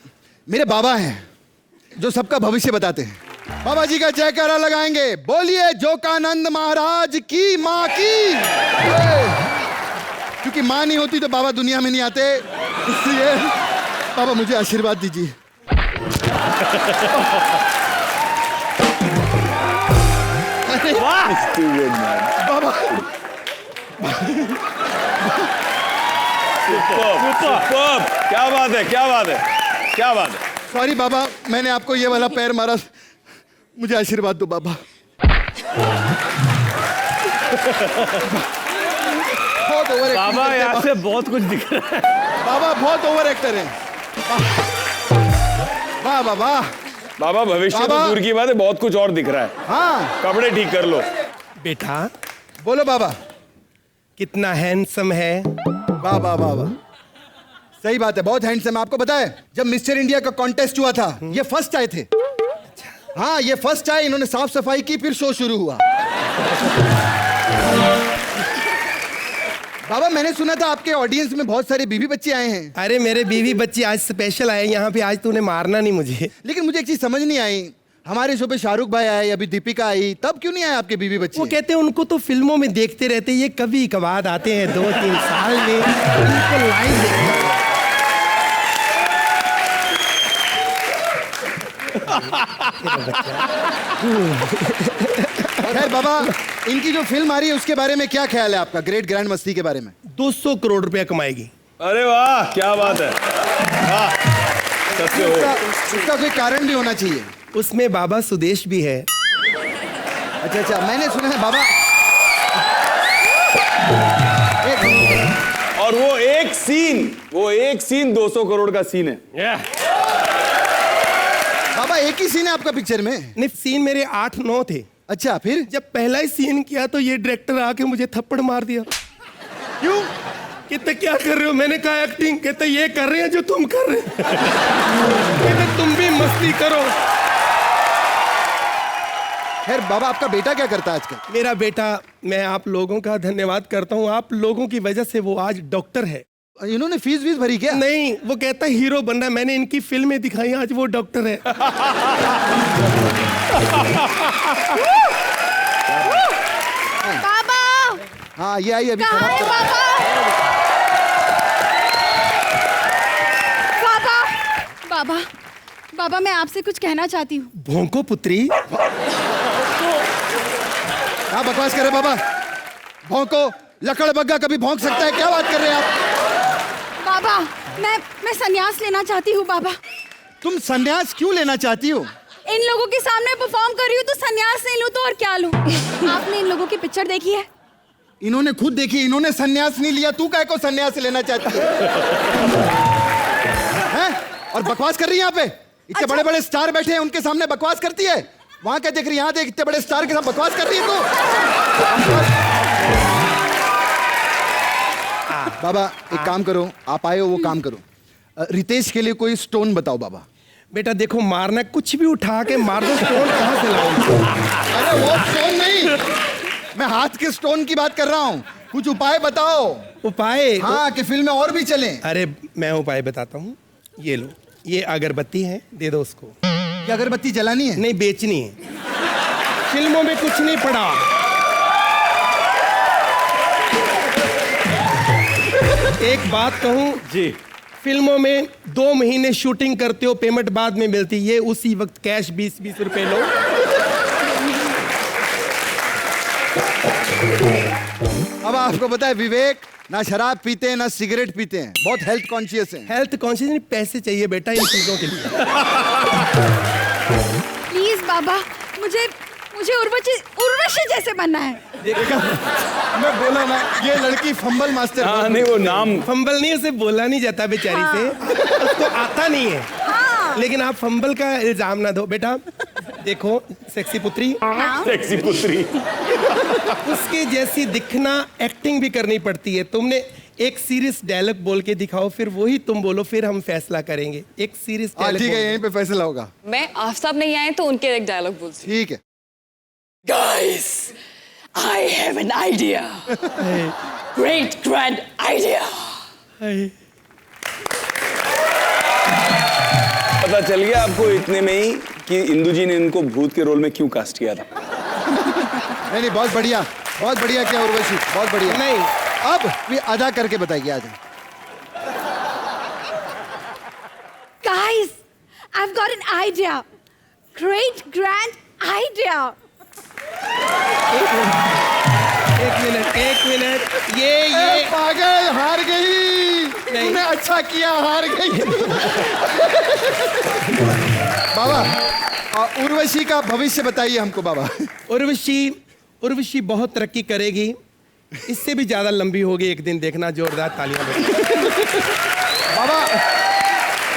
मेरे बाबा हैं जो सबका भविष्य बताते हैं। बाबा जी का जयकारा लगाएंगे, बोलिए जोकानंद महाराज की माँ की। क्योंकि माँ नहीं होती तो बाबा दुनिया में नहीं आते, इसलिए बाबा मुझे आशीर्वाद दीजिए। बाबा सुपर्ब, क्या बात है, क्या बात है, क्या बात है। सॉरी बाबा, मैंने आपको ये वाला पैर मारा, मुझे आशीर्वाद दो बाबा। बहुत ओवर बाबा यहाँ से बहुत कुछ दिख रहा है। बाबा बहुत ओवर एक्टर है। वाह बाबा। बाबा भविष्य तो बाबा। दूर की बात है, बहुत कुछ और दिख रहा है। हाँ कपड़े ठीक कर लो। बेटा बोलो बाबा। कितना हैंडसम है। वाह वाह वाह वाह, सही बात है, बहुत हैंडसम। आपको पता है जब मिस्टर इंडिया का कॉन्टेस्ट हुआ था, ये फर्स्ट आए थे। हाँ ये फर्स्ट आए, इन्होंने साफ सफाई की, फिर शो शुरू हुआ। बाबा मैंने सुना था आपके ऑडियंस में बहुत सारे बीवी बच्चे आए हैं। अरे मेरे बीवी बच्ची आज स्पेशल आए यहाँ पे, आज तूने मारना नहीं मुझे। लेकिन मुझे एक चीज समझ नहीं आई, हमारे शो पे शाहरुख भाई आए, अभी दीपिका आई, तब क्यों नहीं आए आपके बीवी बच्चे? वो कहते हैं उनको तो फिल्मों में देखते रहते, ये कभी कभार आते हैं 2-3 साल में, उनको लाइन देखना। खैर बाबा, इनकी जो फिल्म आ रही है उसके बारे में क्या ख्याल है आपका, ग्रेट ग्रैंड मस्ती के बारे में? 200 करोड़ रुपया कमाएगी। अरे वाह, क्या बात है, वाह, सच में हो। उसका कोई कारण भी होना चाहिए। उसमें बाबा सुदेश भी है। अच्छा अच्छा, मैंने सुना है बाबा। और वो एक सीन 200 करोड़ का सीन है। बाबा एक ही सीन है आपका पिक्चर में? नहीं, सीन मेरे 8-9 थे। अच्छा, फिर जब पहला ही सीन किया तो ये डायरेक्टर आके मुझे थप्पड़ मार दिया। क्यों? कहते क्या कर रहे हो? मैंने कहा एक्टिंग। कहते ये कर रहे हैं जो तुम कर रहे हो। कहते तुम भी मस्ती करो। खैर बाबा, आपका बेटा क्या करता है आजकल? मेरा बेटा, मैं आप लोगों का धन्यवाद करता हूँ, आप लोगों की वजह से वो आज डॉक्टर है। इन्होंने फीस वीस भरी क्या? नहीं, वो कहता है हीरो बनना है। मैंने इनकी फिल्में दिखाई, आज वो डॉक्टर है। बाबा हाँ ये आई अभी। कहाँ है बाबा? बाबा बाबा बाबा मैं आपसे कुछ कहना चाहती हूँ। भोंको पुत्री। हाँ बकवास कर रहे बाबा। भौंको, लकड़ बग्गा कभी भौंक सकता है? क्या बात कर रहे हैं आप? बाबा मैं संन्यास लेना चाहती हूँ बाबा। तुम संन्यास क्यों लेना चाहती हो? इन लोगों के सामने परफॉर्म कर रही हूँ तो संन्यास नहीं लूँ तो और क्या लूँ? आपने इन लोगों की पिक्चर देखी है? इन्होंने खुद देखी, इन्होंने संन्यास नहीं लिया, तू काहे को संन्यास लेना चाहती है? हैं? और बकवास कर रही है यहाँ पे? इतने बड़े बड़े स्टार बैठे हैं, उनके सामने बकवास करती है? वहां क्या देख रही है? यहाँ देख, इतने बड़े स्टार के साथ बकवास कर रही है तू। बाबा एक काम करो, आप आए हो वो काम करो, रितेश के लिए कोई स्टोन बताओ बाबा। बेटा देखो, मारना कुछ भी उठा के मार दो, स्टोन कहाँ से लाऊं? अरे वो स्टोन नहीं, मैं हाथ के स्टोन की बात कर रहा हूँ। कुछ उपाय बताओ। उपाय? हाँ, कि फिल्में और भी चलें। अरे मैं उपाय बताता हूँ। ये लो, ये अगरबत्ती है, दे दो उसको। ये अगरबत्ती जलानी है? नहीं, बेचनी है। फिल्मों में कुछ नहीं पड़ा। एक बात कहूँ जी, फिल्मों में 2 महीने शूटिंग करते हो, पेमेंट बाद में मिलती है, उसी वक्त कैश 20-20 रुपए लो। अब आपको पता है विवेक ना शराब पीते हैं ना सिगरेट पीते हैं, बहुत हेल्थ कॉन्शियस हैं। हेल्थ कॉन्शियस नहीं, पैसे चाहिए बेटा इन चीजों के लिए। प्लीज बाबा, मुझे उर्वशी जैसे बनना है। देखा, मैं बोला ना ये लड़की फंबल मास्टर। हाँ नहीं, वो नाम फंबल नहीं, उसे बोला नहीं जाता बेचारी से, उसको आता नहीं है। हाँ। लेकिन आप फंबल का इल्जाम ना दो बेटा। देखो सेक्सी पुत्री, सेक्सी पुत्री। उसके जैसी दिखना, एक्टिंग भी करनी पड़ती है। तुमने एक सीरियस डायलॉग बोल के दिखाओ, फिर वही तुम बोलो, फिर हम फैसला करेंगे। एक सीरियस डायलॉग। ठीक है, यहीं पे फैसला होगा। मैं आफ्ताब नहीं आए तो उनके एक डायलॉग बोलती हूँ। ठीक है। Guys, I have an idea. Great grand idea. पता चल गया आपको इतने में ही कि इंदु जी ने इनको भूत के रोल में क्यों कास्ट किया था। नहीं बहुत बढ़िया क्या उर्वशी, बहुत बढ़िया। नहीं, अब भी अदा करके बताइए आज। Guys, I've got an idea. Great grand idea. एक मिनट, ये पागल, हार गई। तूने अच्छा किया, हार गई। बाबा उर्वशी का भविष्य बताइए हमको बाबा। उर्वशी बहुत तरक्की करेगी, इससे भी ज्यादा लंबी होगी एक दिन, देखना। जोरदार तालियां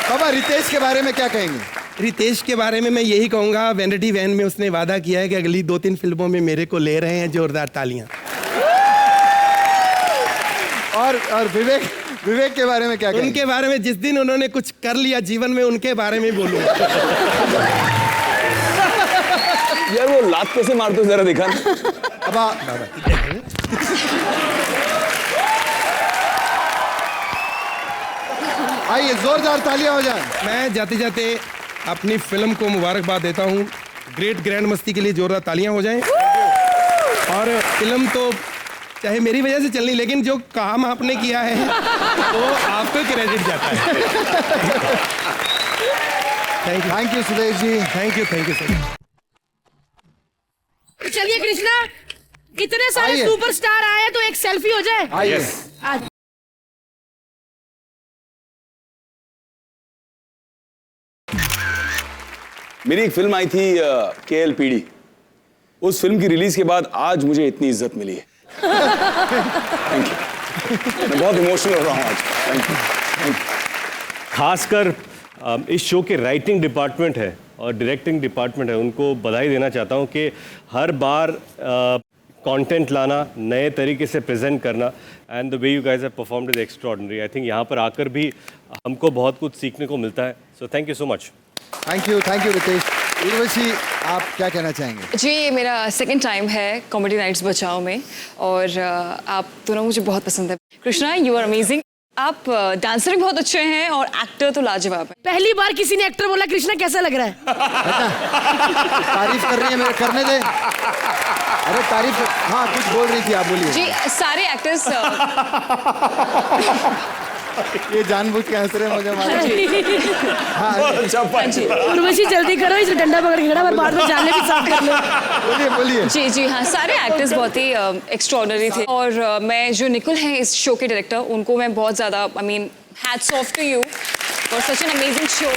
बाबा रितेश के बारे में क्या कहेंगे? रितेश के बारे में मैं यही कहूंगा, वैनिटी वैन में उसने वादा किया है कि अगली 2-3 फिल्मों में मेरे को ले रहे हैं। जोरदार तालियां। और विवेक के बारे में क्या कहेंगे? उनके बारे में जिस दिन उन्होंने कुछ कर लिया जीवन में, उनके बारे में बोलूंगा। यार वो लात कैसे मारते हो, जरा दिखा। आइए जोरदार तालियां हो जाए। मैं जाते जाते अपनी फिल्म को मुबारकबाद देता हूँ। ग्रेट ग्रैंड मस्ती के लिए जोरदार तालियां हो जाएं। और फिल्म तो चाहे मेरी वजह से चलनी, लेकिन जो काम आपने किया है तो आपको क्रेडिट जाता है। Thank you Sudesh ji. Thank you sir. चलिए कृष्णा, इतने सारे सुपरस्टार आए तो एक सेल्फी हो जाए। आइए। मेरी एक फिल्म आई थी KLPD। उस फिल्म की रिलीज के बाद आज मुझे इतनी इज्जत मिली है। Thank you. मैं बहुत इमोशनल हो रहा हूँ आज। Thank you. खासकर इस शो के राइटिंग डिपार्टमेंट है और डायरेक्टिंग डिपार्टमेंट है, उनको बधाई देना चाहता हूँ कि हर बार कंटेंट लाना, नए तरीके से प्रेजेंट करना, and the way you guys have performed is extraordinary. I think यहाँ पर आकर भी हमको बहुत कुछ सीखने को मिलता है। So thank you so much. Thank you Ritesh. Urvashi, आप क्या कहना चाहेंगे? जी, ये मेरा सेकंड टाइम है कॉमेडी नाइट्स बचाओ में, और आप दोनों मुझे बहुत पसंद है। Krishna, you are amazing. आप डांसर भी बहुत अच्छे हैं और एक्टर तो लाजवाब है। पहली बार किसी ने एक्टर बोला कृष्णा कैसा लग रहा है? तारीफ कर रही है मेरे, करने दे। अरे तारीफ, हाँ कुछ बोल रही थी, आप बोलिए। जी सारे एक्टर्स ये जानबूझ के हंस रहे हैं मुझे मालूम। उर्वशी जल्दी करो, इसे डंडा पकड़ के खड़ा और बाद में जाने भी साफ कर लो। बोलिए बोलिए। जी जी हाँ, सारे एक्टर्स बहुत ही एक्स्ट्रॉर्डनरी थे और मैं जो निकुल हैं इस शो के डायरेक्टर, उनको मैं बहुत ज़्यादा, I mean hats off to you for such an amazing show.